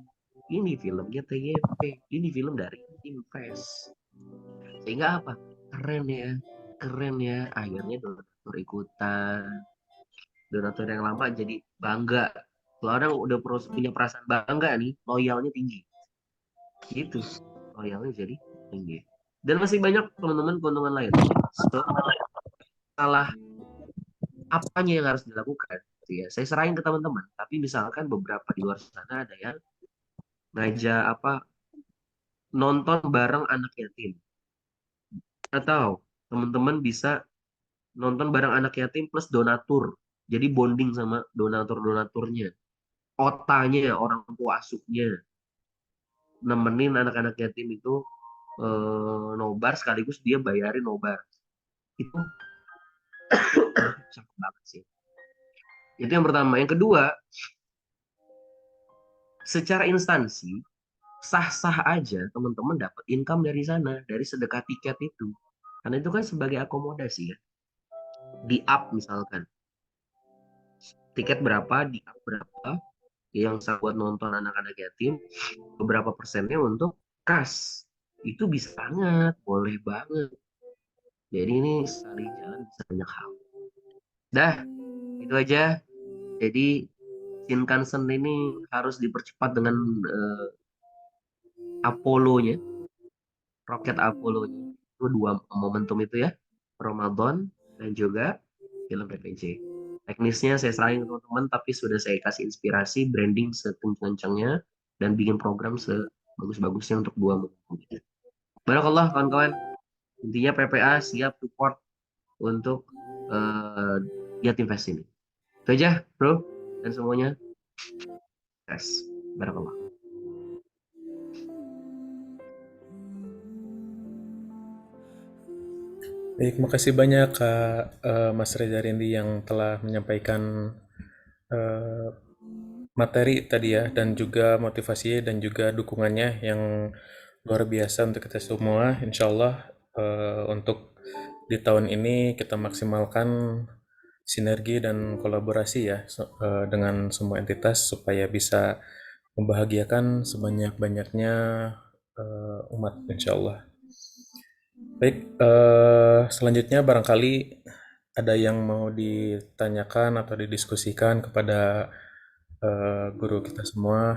ini filmnya TYV, ini film dari Yatim Fest. Sehingga apa? Keren ya. Akhirnya donatur ikutan. Donatur yang lama jadi bangga. Kalau orang udah punya perasaan bangga nih, loyalnya tinggi. Gitu. Loyalnya jadi tinggi. Dan masih banyak teman-teman keuntungan lain. Salah apanya yang harus dilakukan? Ya, saya serahin ke teman-teman. Tapi misalkan beberapa di luar sana ada yang ngajak nonton bareng anak yatim. Atau teman-teman bisa nonton bareng anak yatim plus donatur. Jadi bonding sama donatur-donaturnya. Otanya, orang tua asuhnya. Nemenin anak-anak yatim itu nobar sekaligus dia bayarin nobar. Itu cakep banget sih. Itu yang pertama. Yang kedua, secara instansi, sah-sah aja teman-teman dapat income dari sana, dari sedekah tiket itu. Karena itu kan sebagai akomodasi ya. Di up misalkan. Tiket berapa, di up berapa, yang buat nonton anak-anak yatim, beberapa persennya untuk kas. Itu bisa banget, boleh banget. Jadi ini saling jalan bisa banyak hal. Dah, itu aja. Jadi Shinkansen ini harus dipercepat dengan Apollo-nya, roket Apollo-nya. Itu dua momentum itu ya, Ramadan dan juga film PPC. Teknisnya saya serahin ke teman-teman, tapi sudah saya kasih inspirasi, branding sekencang-kencangnya, dan bikin program sebagus-bagusnya untuk dua momentum itu. Barakallah kawan-kawan. Intinya PPA siap support untuk Giat Invest ini. Itu aja bro dan semuanya. Yes, barakallah. Baik, makasih banyak Kak Mas Reza Rindi yang telah menyampaikan materi tadi ya, dan juga motivasi dan juga dukungannya yang luar biasa untuk kita semua. Insya Allah untuk di tahun ini kita maksimalkan sinergi dan kolaborasi ya dengan semua entitas supaya bisa membahagiakan sebanyak-banyaknya umat insya Allah. Baik, selanjutnya barangkali ada yang mau ditanyakan atau didiskusikan kepada guru kita semua,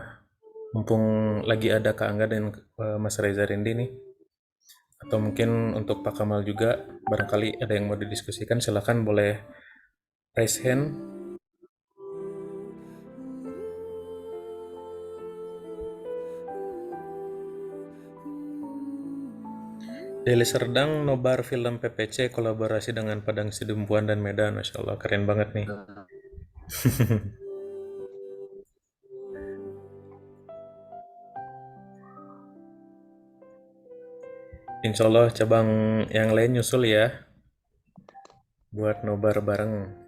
mumpung lagi ada Kak Angga dan Mas Reza Rindi nih, atau mungkin untuk Pak Kamal juga, barangkali ada yang mau didiskusikan, silakan boleh raise hand. Deli Serdang nobar film PPC kolaborasi dengan Padang Sidempuan dan Medan, Masya Allah keren banget nih. Insya Allah cabang yang lain nyusul ya buat nobar bareng.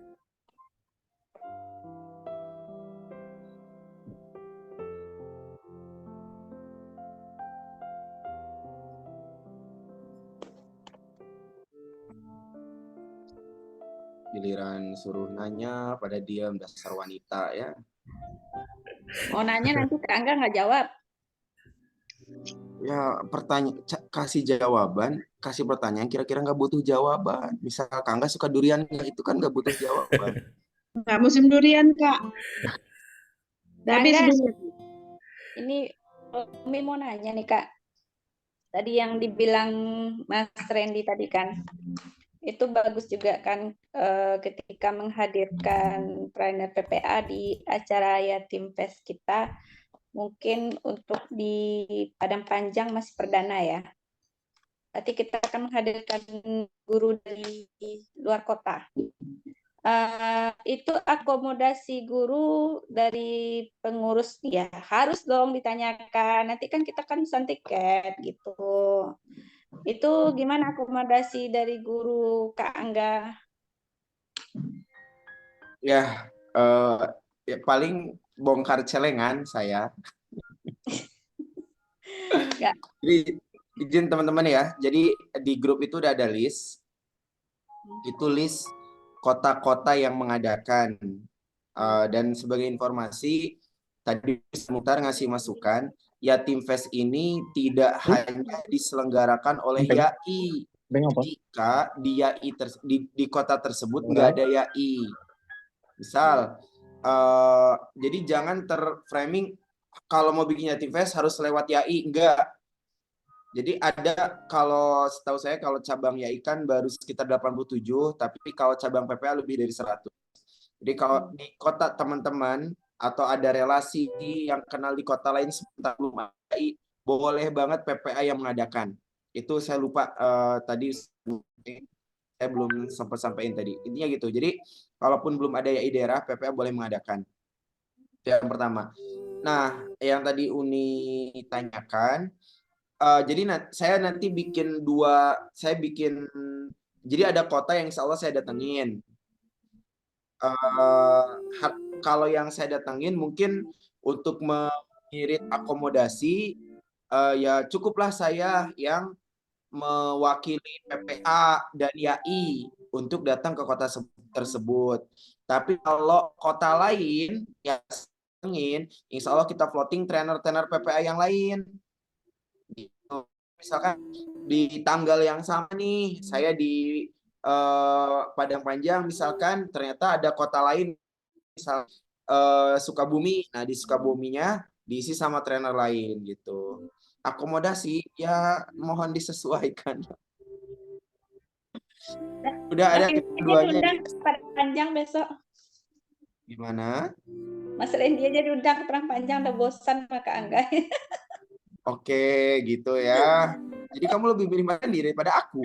Giliran suruh nanya pada diam, dasar wanita ya. Mau nanya nanti Kak Angga nggak jawab. Ya kasih jawaban, kasih pertanyaan kira-kira nggak butuh jawaban. Misal Kak Angga suka durian, itu kan nggak butuh jawaban. Nggak musim durian, Kak. Tapi Angga, sebelum ini Umi mau nanya nih Kak. Tadi yang dibilang Mas Randy tadi kan, itu bagus juga kan ketika menghadirkan trainer PPA di acara Yatim Fest kita. Mungkin untuk di Padang Panjang masih perdana ya. Berarti kita akan menghadirkan guru dari luar kota. Itu akomodasi guru dari pengurus ya harus dong ditanyakan. Nanti kan kita kan pesan tiket gitu. Itu gimana akomodasi dari guru Kak Angga? Ya, ya paling bongkar celengan saya. Jadi izin teman-teman ya. Jadi di grup itu udah ada list. Itu list kota-kota yang mengadakan. Dan sebagai informasi, tadi Muhtar ngasih masukan, Yatim Fest ini tidak hanya diselenggarakan oleh YAI. Jika di kota tersebut nggak ada YAI. Misal, jadi jangan terframing kalau mau bikin Yatim Fest harus lewat YAI, enggak. Jadi ada, kalau setahu saya kalau cabang YAI kan baru sekitar 87, tapi kalau cabang PPA lebih dari 100. Jadi kalau di kota teman-teman atau ada relasi yang kenal di kota lain sebentar belum YAI, boleh banget PPA yang mengadakan. Itu saya lupa tadi saya belum sempat sampaikan tadi. Intinya gitu. Jadi kalaupun belum ada YAI daerah, PPA boleh mengadakan. Itu yang pertama. Nah, yang tadi Uni tanyakan, jadi saya nanti bikin jadi ada kota yang insya Allah saya datengin. Kalau yang saya datengin mungkin untuk mengirit akomodasi, ya cukuplah saya yang mewakili PPA dan YAI untuk datang ke kota tersebut. Tapi kalau kota lain ya ingin, insya Allah kita floating trainer-trainer PPA yang lain. Misalkan di tanggal yang sama nih, saya di Padang Panjang misalkan, ternyata ada kota lain misal Sukabumi. Nah, di Sukabuminya diisi sama trainer lain gitu. Akomodasi ya mohon disesuaikan. Udah ada Mas Randy aja keduanya diundang di ke Perang Panjang besok. gimana? Mas Randy aja diundang ke Perang Panjang, udah bosan sama Kak Angga. Oke, gitu ya. Jadi kamu lebih milih Mandi daripada aku.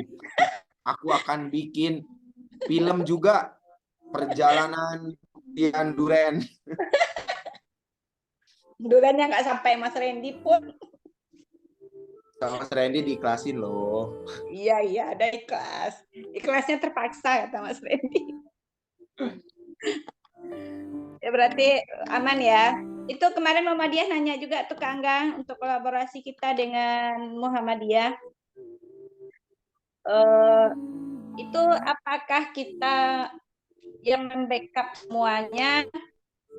Aku akan bikin film juga, perjalanan Tian Duren. Durannya nggak sampai Mas Randy pun. Sama Mas Randy diiklasin loh. Iya, ada ikhlas. Ikhlasnya terpaksa kata Mas Randy. Ya berarti aman ya. Itu kemarin Muhammadiyah nanya juga tuh Kak Angga untuk kolaborasi kita dengan Muhammadiyah. Itu apakah kita yang membackup semuanya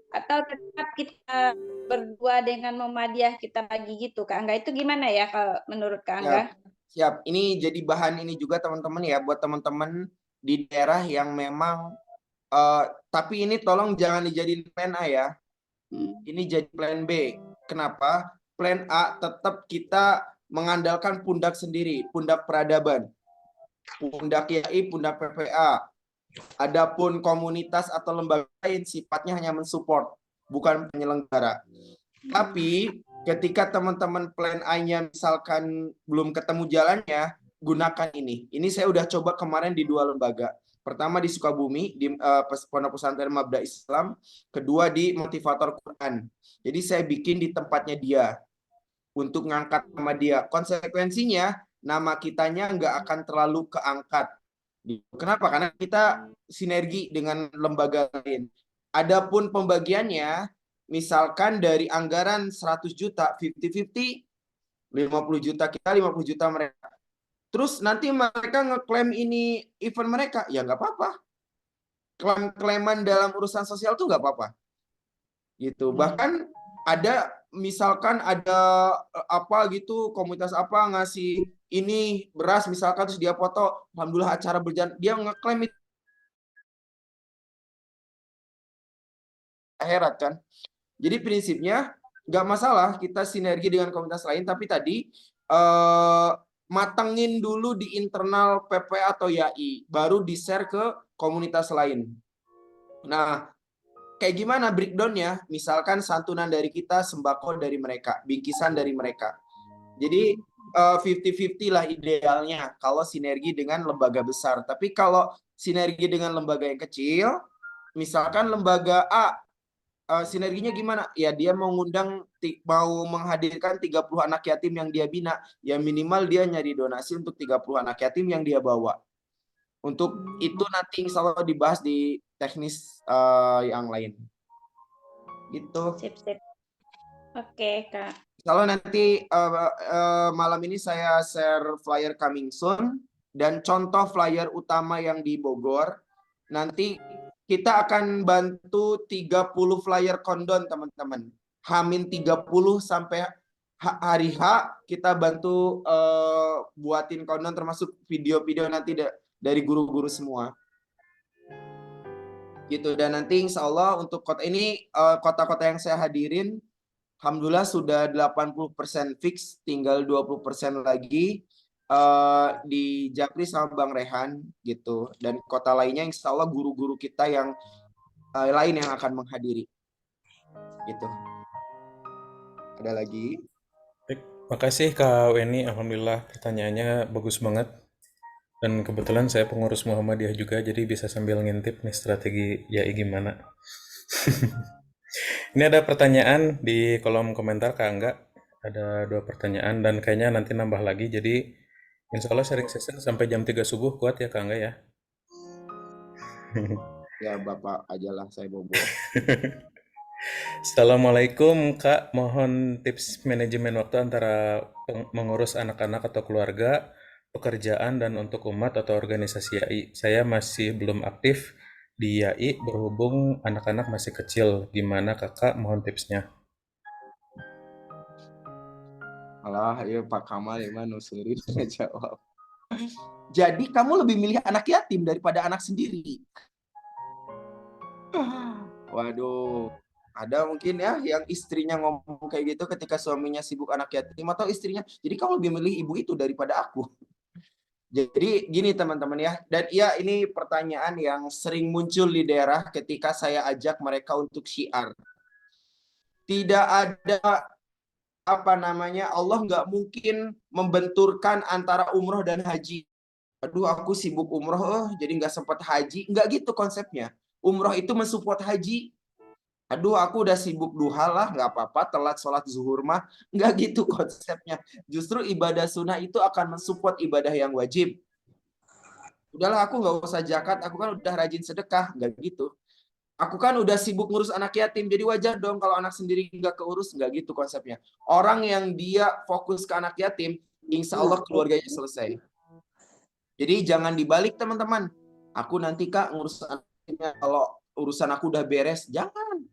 atau tetap kita berdua dengan Muhammadiyah kita bagi gitu Kak Angga? Itu gimana ya kalau menurut Kak Angga? Siap. Ini jadi bahan ini juga teman-teman ya, buat teman-teman di daerah yang memang tapi ini tolong jangan dijadiin plan A ya. Ini jadi plan B. Kenapa? Plan A tetap kita mengandalkan pundak sendiri, pundak peradaban. Pundak YAI, pundak PPA. Adapun komunitas atau lembaga lain sifatnya hanya mensupport, bukan penyelenggara. Tapi ketika teman-teman plan A-nya misalkan belum ketemu jalannya, gunakan ini. Ini saya udah coba kemarin di 2 lembaga. Pertama di Sukabumi, di Pondok Pesantren Mabda Islam. Kedua di Motivator Quran. Jadi saya bikin di tempatnya dia. Untuk ngangkat nama dia. Konsekuensinya, nama kitanya nggak akan terlalu keangkat. Kenapa? Karena kita sinergi dengan lembaga lain. Adapun pembagiannya, misalkan dari anggaran 100 juta, 50-50, 50 juta kita, 50 juta mereka. Terus nanti mereka ngeklaim ini event mereka, ya nggak apa-apa. Klaim-klaiman dalam urusan sosial tuh nggak apa-apa. Gitu. Bahkan ada misalkan ada apa gitu, komunitas apa ngasih ini beras misalkan terus dia foto, alhamdulillah acara berjalan, dia ngeklaim itu akhirat kan. Jadi prinsipnya nggak masalah kita sinergi dengan komunitas lain, tapi tadi matengin dulu di internal PP atau YAI, baru di-share ke komunitas lain. Nah, kayak gimana breakdown-nya? Misalkan santunan dari kita, sembako dari mereka, bingkisan dari mereka. Jadi 50-50 lah idealnya kalau sinergi dengan lembaga besar. Tapi kalau sinergi dengan lembaga yang kecil, misalkan lembaga A, sinerginya gimana? Ya dia mau menghadirkan 30 anak yatim yang dia bina, ya minimal dia nyari donasi untuk 30 anak yatim yang dia bawa. Untuk itu nanti insya Allah dibahas di teknis yang lain. Gitu. Sip. Oke, Kak. Kalau nanti malam ini saya share flyer coming soon dan contoh flyer utama yang di Bogor. Nanti kita akan bantu 30 flyer kondon teman-teman. Hamin 30 sampai hari H kita bantu buatin kondon termasuk video-video nanti dari guru-guru semua. Gitu. Dan nanti insya Allah untuk kota ini kota-kota yang saya hadirin alhamdulillah sudah 80% fix, tinggal 20% lagi di Japri sama Bang Rehan gitu. Dan kota lainnya insya Allah guru-guru kita yang lain yang akan menghadiri. Gitu. Ada lagi? Baik, makasih Kak Weni. Alhamdulillah pertanyaannya bagus banget. Dan kebetulan saya pengurus Muhammadiyah juga, jadi bisa sambil ngintip nih strategi YAI gimana. Ini ada pertanyaan di kolom komentar Kak Angga. Ada 2 pertanyaan dan kayaknya nanti nambah lagi. Jadi insya Allah sharing session sampai jam 3 subuh kuat ya Kak Angga ya. Ya Bapak ajalah saya bobo. Assalamualaikum Kak, mohon tips manajemen waktu antara mengurus anak-anak atau keluarga, pekerjaan, dan untuk umat atau organisasi YAI. Saya masih belum aktif di YAI berhubung anak-anak masih kecil. Gimana Kakak? Mohon tipsnya. Alah, ya Pak Kamal ya nusurin jawab. Jadi kamu lebih milih anak yatim daripada anak sendiri. Waduh. Ada mungkin ya yang istrinya ngomong kayak gitu ketika suaminya sibuk anak yatim, atau istrinya, jadi kamu lebih milih ibu itu daripada aku. Jadi gini teman-teman ya, dan ya ini pertanyaan yang sering muncul di daerah ketika saya ajak mereka untuk syiar. Tidak ada apa namanya, Allah nggak mungkin membenturkan antara umroh dan haji. Aduh, aku sibuk umroh, jadi nggak sempat haji. Nggak gitu konsepnya. Umroh itu mensupport haji. Aduh, aku udah sibuk duha lah, nggak apa-apa, telat sholat zuhur mah. Nggak gitu konsepnya. Justru ibadah sunnah itu akan mensupport ibadah yang wajib. Udahlah, aku nggak usah zakat, aku kan udah rajin sedekah. Nggak gitu. Aku kan udah sibuk ngurus anak yatim, jadi wajar dong kalau anak sendiri nggak keurus. Nggak gitu konsepnya. Orang yang dia fokus ke anak yatim, insya Allah keluarganya selesai. Jadi jangan dibalik teman-teman. Aku nanti Kak ngurus anak yatimnya, kalau urusan aku udah beres. Jangan.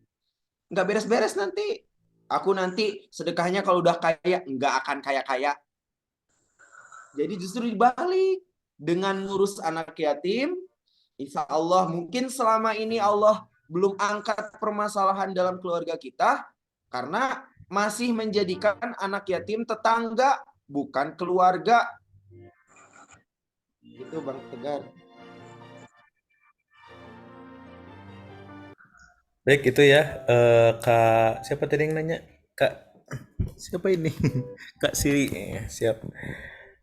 Nggak beres-beres nanti. Aku nanti sedekahnya kalau udah kaya, nggak akan kaya-kaya. Jadi justru dibalik. Dengan ngurus anak yatim, insya Allah mungkin selama ini Allah belum angkat permasalahan dalam keluarga kita, karena masih menjadikan anak yatim tetangga, bukan keluarga. Itu Bang Tegar. Baik, itu ya. Kak, siapa tadi yang nanya? Kak, siapa ini? Kak Siri. Siap.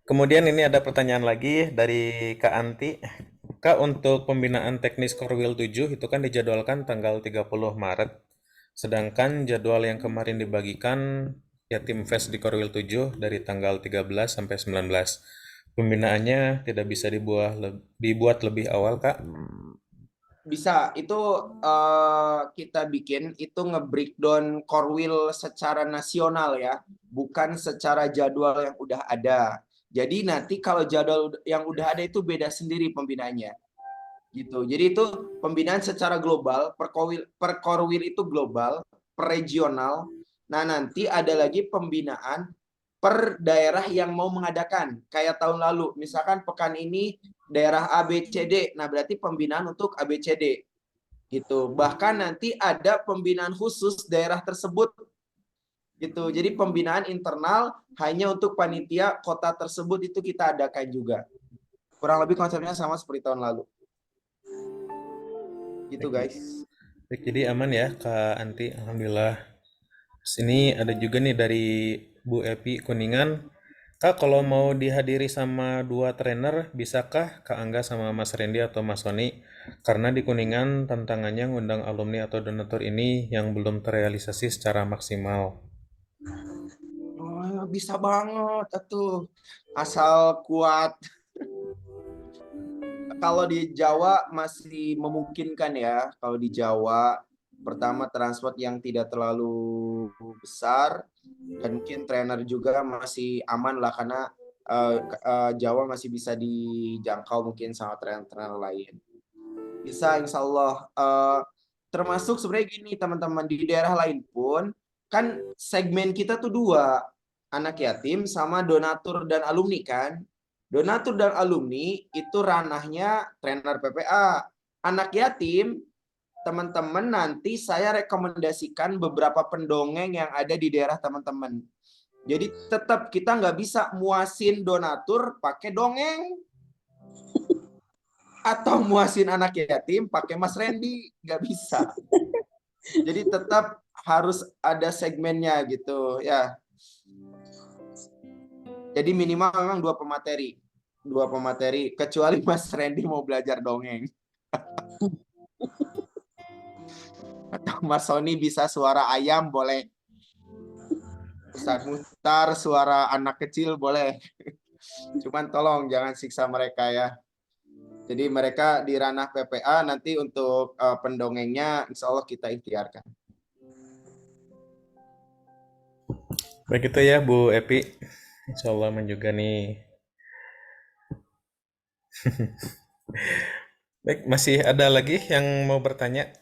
Kemudian ini ada pertanyaan lagi dari Kak Anti. Kak, untuk pembinaan teknis Korwil 7 itu kan dijadwalkan tanggal 30 Maret. Sedangkan jadwal yang kemarin dibagikan Yatim Fest di Korwil 7 dari tanggal 13 sampai 19. Pembinaannya tidak bisa dibuat lebih awal, Kak? Bisa, itu kita bikin itu nge-breakdown Korwil secara nasional ya, bukan secara jadwal yang udah ada. Jadi nanti kalau jadwal yang udah ada itu beda sendiri pembinaannya. Gitu. Jadi itu pembinaan secara global, per Korwil itu global, per regional. Nah, nanti ada lagi pembinaan per daerah yang mau mengadakan. Kayak tahun lalu, misalkan pekan ini daerah ABCD. Nah, berarti pembinaan untuk ABCD. Gitu. Bahkan nanti ada pembinaan khusus daerah tersebut. Gitu. Jadi pembinaan internal hanya untuk panitia kota tersebut itu kita adakan juga. Kurang lebih konsepnya sama seperti tahun lalu. Gitu guys. Baik, jadi aman ya Kak Anti, Alhamdulillah. Sini ada juga nih dari Bu Epi Kuningan. Kak, kalau mau dihadiri sama 2 trainer, bisakah Kak Angga sama Mas Randy atau Mas Sony? Karena di Kuningan tantangannya ngundang alumni atau donatur ini yang belum terrealisasi secara maksimal. Oh, bisa banget tuh. Asal kuat. Kalau di Jawa masih memungkinkan ya. Kalau di Jawa, pertama transport yang tidak terlalu besar, dan mungkin trainer juga masih aman lah, karena Jawa masih bisa dijangkau mungkin sama trainer-trainer lain. Bisa, insya Allah. Termasuk sebenarnya gini teman-teman, di daerah lain pun kan segmen kita tuh dua, anak yatim sama donatur dan alumni kan. Donatur dan alumni itu ranahnya trainer PPA. Anak yatim, teman-teman nanti saya rekomendasikan beberapa pendongeng yang ada di daerah teman-teman. Jadi tetap kita nggak bisa muasin donatur pakai dongeng. Atau muasin anak yatim pakai Mas Randy. Nggak bisa. Jadi tetap harus ada segmennya gitu ya. Jadi minimal memang 2 pemateri. 2 pemateri, kecuali Mas Randy mau belajar dongeng. Atau Mas Sony bisa suara ayam boleh. Ustadz Muhtar suara anak kecil boleh. Cuman tolong jangan siksa mereka ya. Jadi mereka di ranah PPA, nanti untuk pendongengnya insya Allah kita ikhtiarkan. Baik itu ya Bu Epi. Insya Allah aman juga nih. Baik, masih ada lagi yang mau bertanya?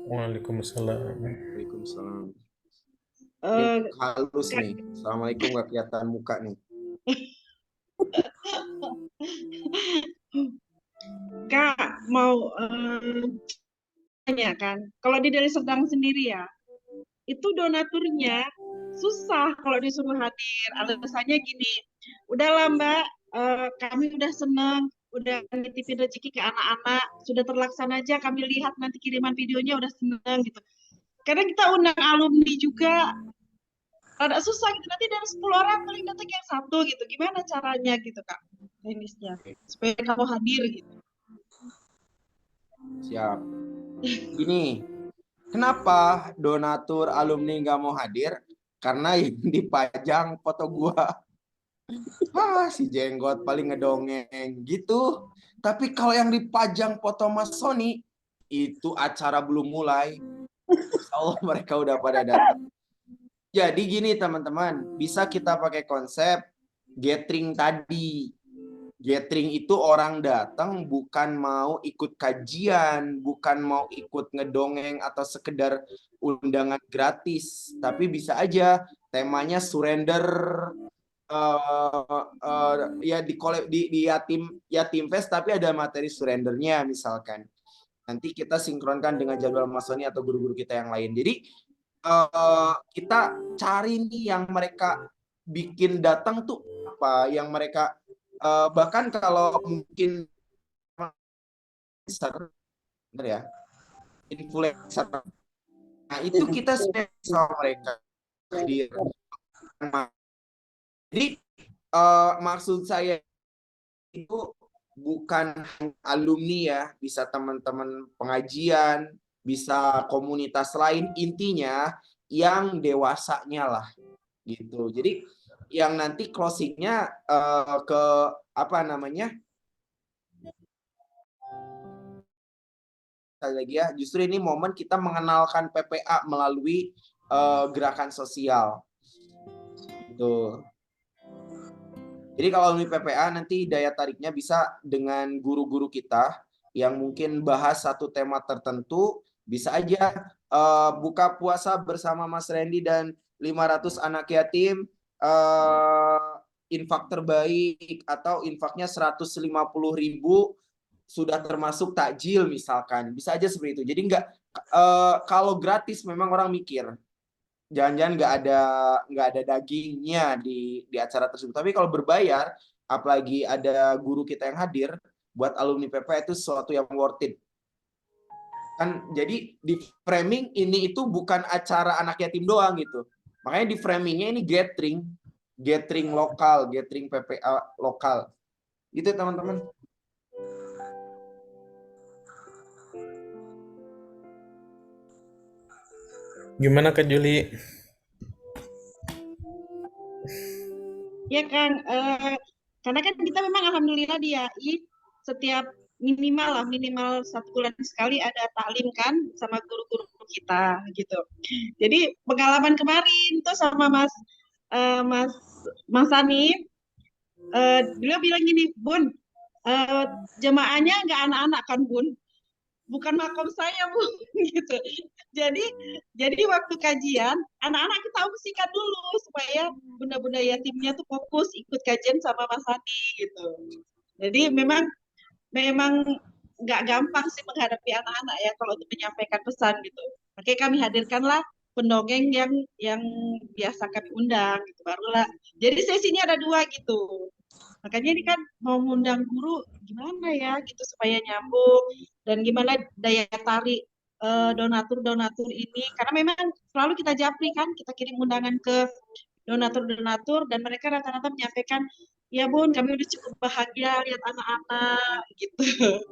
Waalaikumsalam. Waalaikumsalam. Ini Eh, halus Kak, nih. Assalamualaikum gak kelihatan muka nih. Kak, mau tanya kan, kalau di Deli Serdang sendiri ya, itu donaturnya susah kalau disuruh hadir. Alasannya gini, udahlah Mbak, kami udah seneng, udah nitipin rezeki ke anak-anak, sudah terlaksana aja, kami lihat nanti kiriman videonya udah seneng gitu. Karena kita undang alumni juga, rada susah gitu, nanti dari 10 orang paling datang yang satu gitu. Gimana caranya gitu Kak, teknisnya, supaya kamu hadir gitu. Siap. Ini kenapa donatur alumni nggak mau hadir? Karena yang dipajang foto gua. Si jenggot paling ngedongeng gitu. Tapi kalau yang dipajang foto Mas Sony, itu acara belum mulai. Insya Allah mereka udah pada datang. Jadi gini teman-teman, bisa kita pakai konsep gathering tadi. Gathering itu orang datang bukan mau ikut kajian, bukan mau ikut ngedongeng atau sekedar undangan gratis, tapi bisa aja temanya surrender, ya di yatim fest, tapi ada materi surrendernya misalkan. Nanti kita sinkronkan dengan jadwal Mas Sony atau guru-guru kita yang lain. Jadi kita cari nih yang mereka bikin datang tuh apa, yang mereka bahkan kalau mungkin bener ya, influencer, nah itu kita spesial mereka. Jadi maksud saya itu bukan alumni ya, bisa teman-teman pengajian, bisa komunitas lain, intinya yang dewasanya lah gitu. Jadi yang nanti closingnya ke apa namanya, sekali lagi ya, justru ini momen kita mengenalkan PPA melalui gerakan sosial gitu. Jadi kalau alumni PPA nanti daya tariknya bisa dengan guru-guru kita yang mungkin bahas satu tema tertentu, bisa aja buka puasa bersama Mas Randy dan 500 anak yatim, infak terbaik atau infaknya 150.000 sudah termasuk takjil misalkan, bisa aja seperti itu. Jadi nggak kalau gratis memang orang mikir jangan-jangan nggak ada dagingnya di acara tersebut. Tapi kalau berbayar, apalagi ada guru kita yang hadir, buat alumni PPA itu sesuatu yang worth it. Kan jadi di framing ini itu bukan acara anak yatim doang gitu. Makanya di framingnya ini gathering lokal, gathering PPA lokal. Gitu teman-teman. Gimana Kak Juli? Ya Kang, karena kan kita memang alhamdulillah di AI setiap minimal 1 bulan sekali ada taklim kan sama guru-guru kita gitu. Jadi pengalaman kemarin tuh sama Mas Mas Mas Sani, beliau bilang gini, Bun, jemaahnya nggak anak-anak kan Bun, bukan makom saya Bu, gitu. Jadi waktu kajian anak-anak kita opsikan dulu supaya bunda-bunda yatimnya tuh fokus ikut kajian sama Mas Hadi gitu. Jadi memang nggak gampang sih menghadapi anak-anak ya kalau untuk menyampaikan pesan gitu. Makanya kami hadirkanlah pendongeng yang biasa kami undang gitu barulah. Jadi sesinya ada 2 gitu. Makanya ini kan mau mengundang guru gimana ya gitu supaya nyambung dan gimana daya tarik donatur-donatur ini karena memang selalu kita japri kan kita kirim undangan ke donatur-donatur dan mereka rata-rata menyampaikan ya Bun kami udah cukup bahagia lihat anak-anak gitu.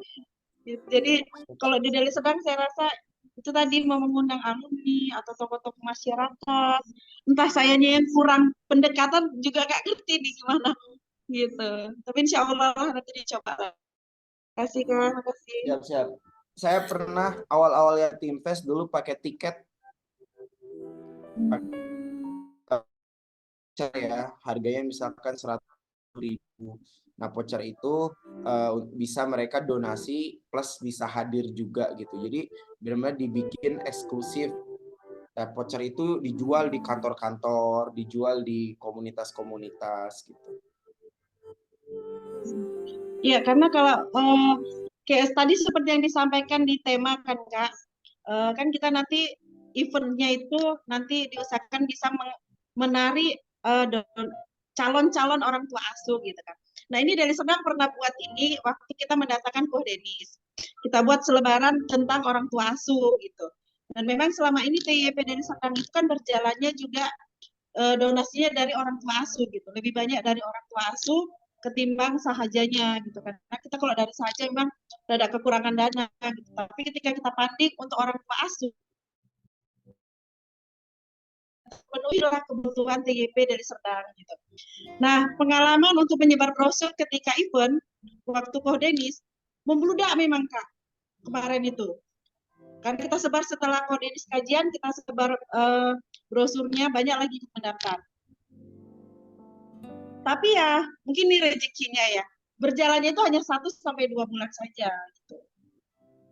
Jadi kalau di Deli Serdang saya rasa itu tadi mau mengundang alumni atau tokoh-tokoh masyarakat entah sayanya yang kurang pendekatan juga gak ngerti nih gimana gitu. Tapi insya Allah nanti dicoba. Kasih Kak, makasih. Siap-siap. Saya pernah awal-awal Yatim Fest dulu pakai tiket ya, harganya misalkan 100.000. Nah, voucher itu bisa mereka donasi plus bisa hadir juga gitu. Jadi benar-benar dibikin eksklusif. Nah, voucher itu dijual di kantor-kantor, dijual di komunitas-komunitas gitu. Iya, karena kalau kayak tadi seperti yang disampaikan di tema kan Kak, kan kita nanti eventnya itu nanti diusahakan bisa menarik calon-calon orang tua asuh gitu kan. Nah ini dari Sedang pernah buat ini waktu kita mendatangkan Koh Denis. Kita buat selebaran tentang orang tua asuh gitu. Dan memang selama ini TYP dari Sedang itu kan berjalannya juga donasinya dari orang tua asuh gitu. Lebih banyak dari orang tua asuh ketimbang sahajanya gitu kan. Karena kita kalau dari sahaja memang ada kekurangan dana gitu. Tapi ketika kita banding untuk orang tua asuh, penuhilah kebutuhan TYP dari Serdang gitu. Nah, pengalaman untuk menyebar brosur ketika event waktu Koh Denis membludak memang Kak kemarin itu. Kan kita sebar setelah Koh Denis kajian, kita sebar brosurnya, banyak lagi yang mendaftar. Tapi ya mungkin ini rezekinya ya. Berjalannya itu hanya 1 sampai 2 bulan saja gitu.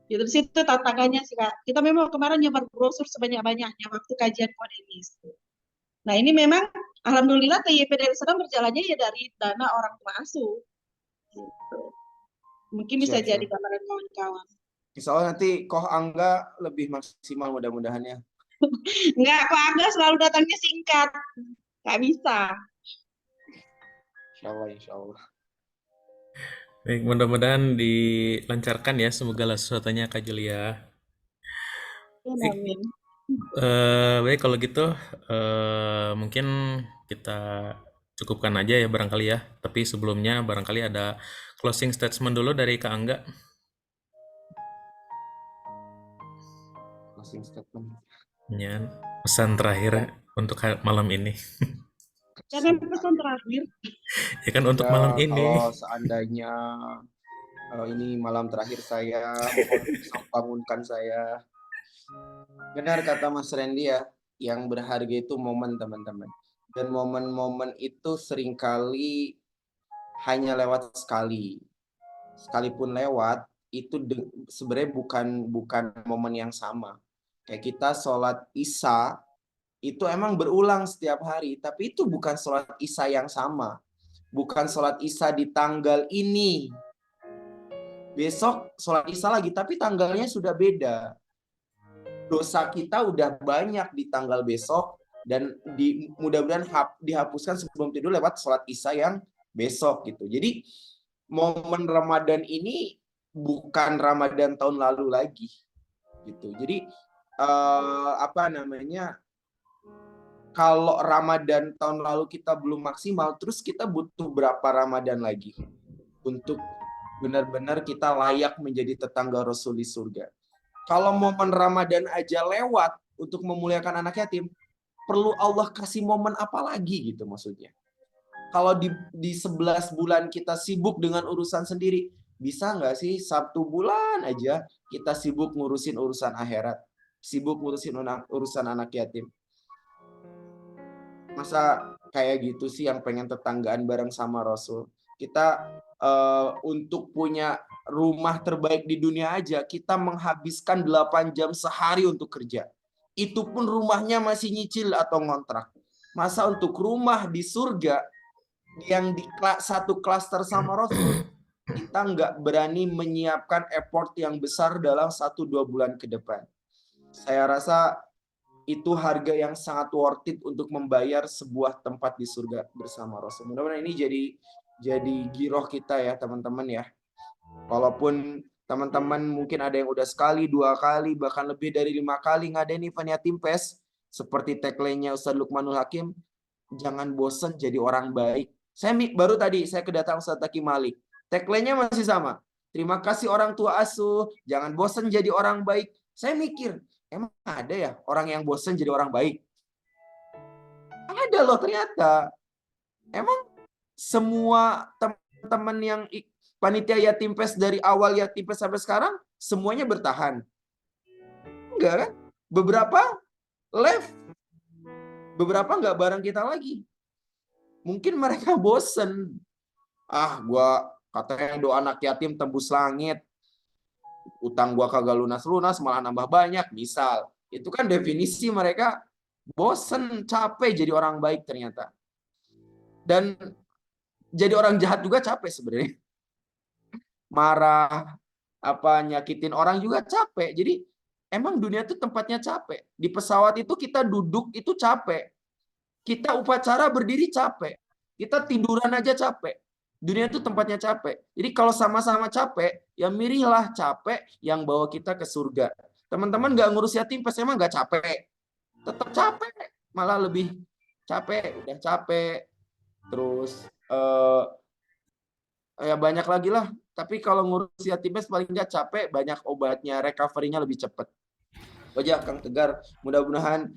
Gitu di situ tantangannya sih Kak. Kita memang kemarin nyebar brosur sebanyak-banyaknya waktu kajian Koh Denis. Nah, ini memang alhamdulillah TYP dari Sedang berjalannya ya dari dana orang tua asuh. Gitu. Mungkin bisa Siap, jadi siap. gambaran kawan-kawan. Insya Allah nanti Koh Angga lebih maksimal mudah-mudahan ya. Enggak, kok Angga selalu datangnya singkat. Nggak bisa. Insya Allah, insya Allah. Baik, mudah-mudahan dilancarkan ya segala sesuatunya Kak Julia. Baik, Amin. baik kalau gitu mungkin kita cukupkan aja ya barangkali ya. Tapi sebelumnya barangkali ada closing statement dulu dari Kak Angga. Closing statement. Ya, pesan terakhir untuk malam ini. Jangan pesan terakhir. Ya kan untuk malam Ya, ini. kalau seandainya ini malam terakhir saya, mohon bisa bangunkan saya. Benar kata Mas Randy ya, yang berharga itu momen teman-teman. Dan momen-momen itu seringkali hanya lewat sekali. Sekalipun lewat, itu sebenarnya bukan momen yang sama. Kayak kita sholat Isya, itu emang berulang setiap hari, tapi itu bukan sholat Isya yang sama. Bukan sholat Isya di tanggal ini. Besok sholat Isya lagi, tapi tanggalnya sudah beda. Dosa kita udah banyak di tanggal besok, dan mudah-mudahan dihapuskan sebelum tidur lewat sholat Isya yang besok gitu. Jadi momen Ramadan ini bukan Ramadan tahun lalu lagi gitu. Jadi kalau Ramadan tahun lalu kita belum maksimal, terus kita butuh berapa Ramadan lagi untuk benar-benar kita layak menjadi tetangga Rasul di surga. Kalau momen Ramadan aja lewat untuk memuliakan anak yatim, perlu Allah kasih momen apa lagi gitu maksudnya. Kalau di 11 bulan kita sibuk dengan urusan sendiri, bisa nggak sih 1 bulan aja kita sibuk ngurusin urusan akhirat, sibuk ngurusin urusan anak yatim? Masa kayak gitu sih yang pengen tetanggaan bareng sama Rasul? Kita untuk punya rumah terbaik di dunia aja, kita menghabiskan 8 jam sehari untuk kerja. Itu pun rumahnya masih nyicil atau ngontrak. Masa untuk rumah di surga yang di satu klaster sama Rasul, kita nggak berani menyiapkan effort yang besar dalam 1-2 bulan ke depan. Saya rasa itu harga yang sangat worth it untuk membayar sebuah tempat di surga bersama Rasul. Mudah-mudahan ini jadi giroh kita ya teman-teman ya. Walaupun teman-teman mungkin ada yang udah sekali, 2 kali, bahkan lebih dari 5 kali ngadain event Yatim Fest, seperti tagline-nya Ustadz Lukmanul Hakim, jangan bosen jadi orang baik. Baru tadi saya kedatangan Ustadz Taki Malik. Tagline-nya masih sama. Terima kasih orang tua asuh, jangan bosen jadi orang baik. Saya mikir, emang ada ya orang yang bosen jadi orang baik? Ada loh ternyata. Emang semua teman-teman yang panitia Yatim Fest dari awal Yatim Fest sampai sekarang semuanya bertahan? Enggak kan? Beberapa left. Beberapa enggak bareng kita lagi. Mungkin mereka bosen. Gua katanya doa anak yatim tembus langit, utang gua kagak lunas-lunas malah nambah banyak, misal. Itu kan definisi mereka bosen, capek jadi orang baik ternyata. Dan jadi orang jahat juga capek sebenarnya. Marah, nyakitin orang juga capek. Jadi emang dunia itu tempatnya capek. Di pesawat itu kita duduk itu capek. Kita upacara berdiri capek. Kita tiduran aja capek. Dunia itu tempatnya capek. Jadi kalau sama-sama capek, ya mirihlah capek yang bawa kita ke surga. Teman-teman nggak ngurus yatim, pasti emang nggak capek. Tetap capek. Malah lebih capek. Udah capek. Terus ya banyak lagi lah. Tapi kalau ngurus yatim paling nggak capek, banyak obatnya, recovery-nya lebih cepat. Wajah Kang Tegar, mudah-mudahan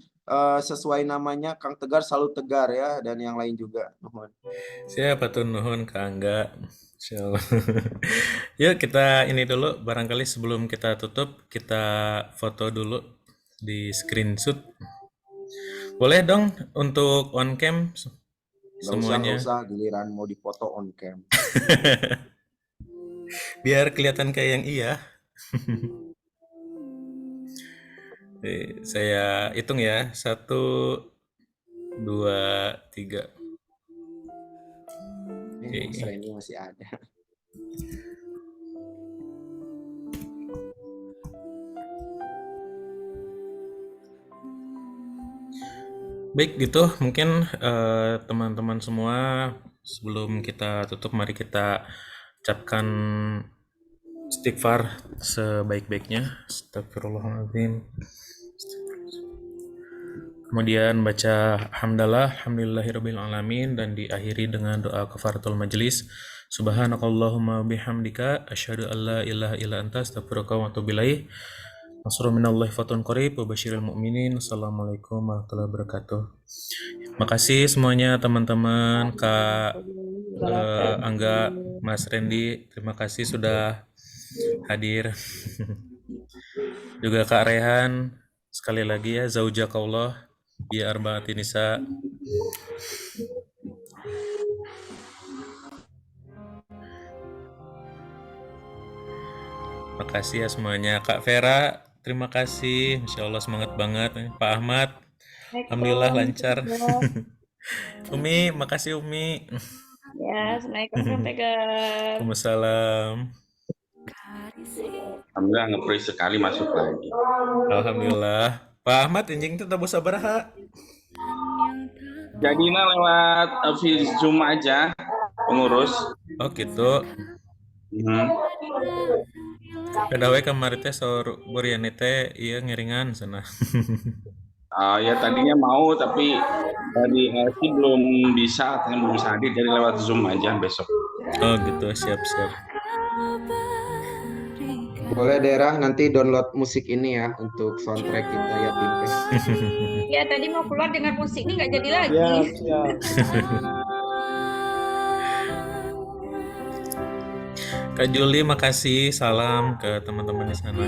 sesuai namanya Kang Tegar selalu tegar ya, dan yang lain juga. Nuhun. Siapa tuh nuhun Kak Angga? Insyaallah. Yuk kita ini dulu, barangkali sebelum kita tutup kita foto dulu di screenshot. Boleh dong untuk on cam semuanya. Nggak usah giliran mau dipoto on cam. Biar kelihatan kayak yang iya. Saya hitung ya. 1, 2, 3. Mas Reni masih ada. Baik gitu, mungkin teman-teman semua sebelum kita tutup mari kita ucapkan istighfar sebaik-baiknya. Astagfirullahaladzim. Kemudian baca hamdalah, alhamdulillahirabbil alamin, dan diakhiri dengan doa kafaratul majelis. Subhanakallahumma bihamdika asyhadu an la ilaha illa anta astaghfiruka wa atubu ilaik. Nasrun minallahi fatun qarib wa basyiril mu'minin. Assalamualaikum warahmatullahi wabarakatuh. Makasih semuanya teman-teman, Kak Angga, Mas Randy, terima kasih sudah hadir. Juga Kak Rehan, sekali lagi ya, zaujakallah bi arba'ati nisa. Makasih ya semuanya. Kak Vera, terima kasih. Insya Allah semangat banget. Pak Ahmad, alhamdulillah lancar. Umi, makasih Umi. Ya, Assalamualaikum Kang Tegar. Waalaikumsalam. Alhamdulillah ngepres sekali masuk lagi. Alhamdulillah. Pak Ahmad anjing tetap sabaraha. Jadinya lewat Zoom aja pengurus. Oh gitu. Kedawe kemarin teh sor buriani teh iya ngiringan sana. Ya tadinya mau tapi dari LC belum bisa, katanya belum bisa hadir, jadi lewat Zoom aja besok. Oh gitu, siap-siap. Boleh daerah nanti download musik ini ya untuk soundtrack kita ya Tim Pes. Ya tadi mau keluar dengan musik ini nggak jadi lagi. Ya, siap. Kak Juli, makasih. Salam ke teman-teman di sana.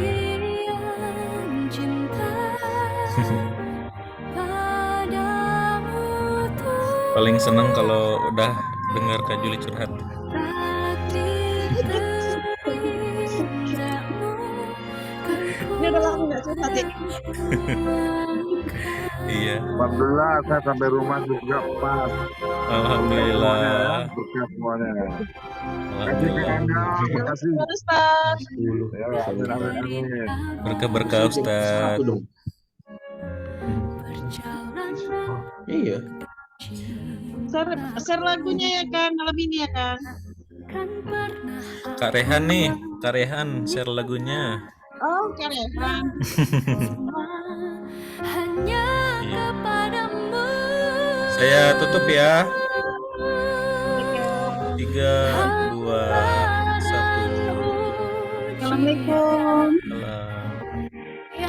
Paling seneng kalau udah dengar Kak Juli curhat. Ini udah lama nggak curhat ya. Iya. Alhamdulillah saya sampai rumah juga pas. Alhamdulillah. Berkah semuanya. Alhamdulillah. Makasih. Ustaz. Ya, amin. Berkah-berkah Ustaz. Iya. Share lagunya ya kan malam ini ya kan. Kak Rehan nih, Kak Rehan share lagunya. Oh, Kak Rehan. Iya. Saya tutup ya. 3, 2, 1. Assalamualaikum. Salam.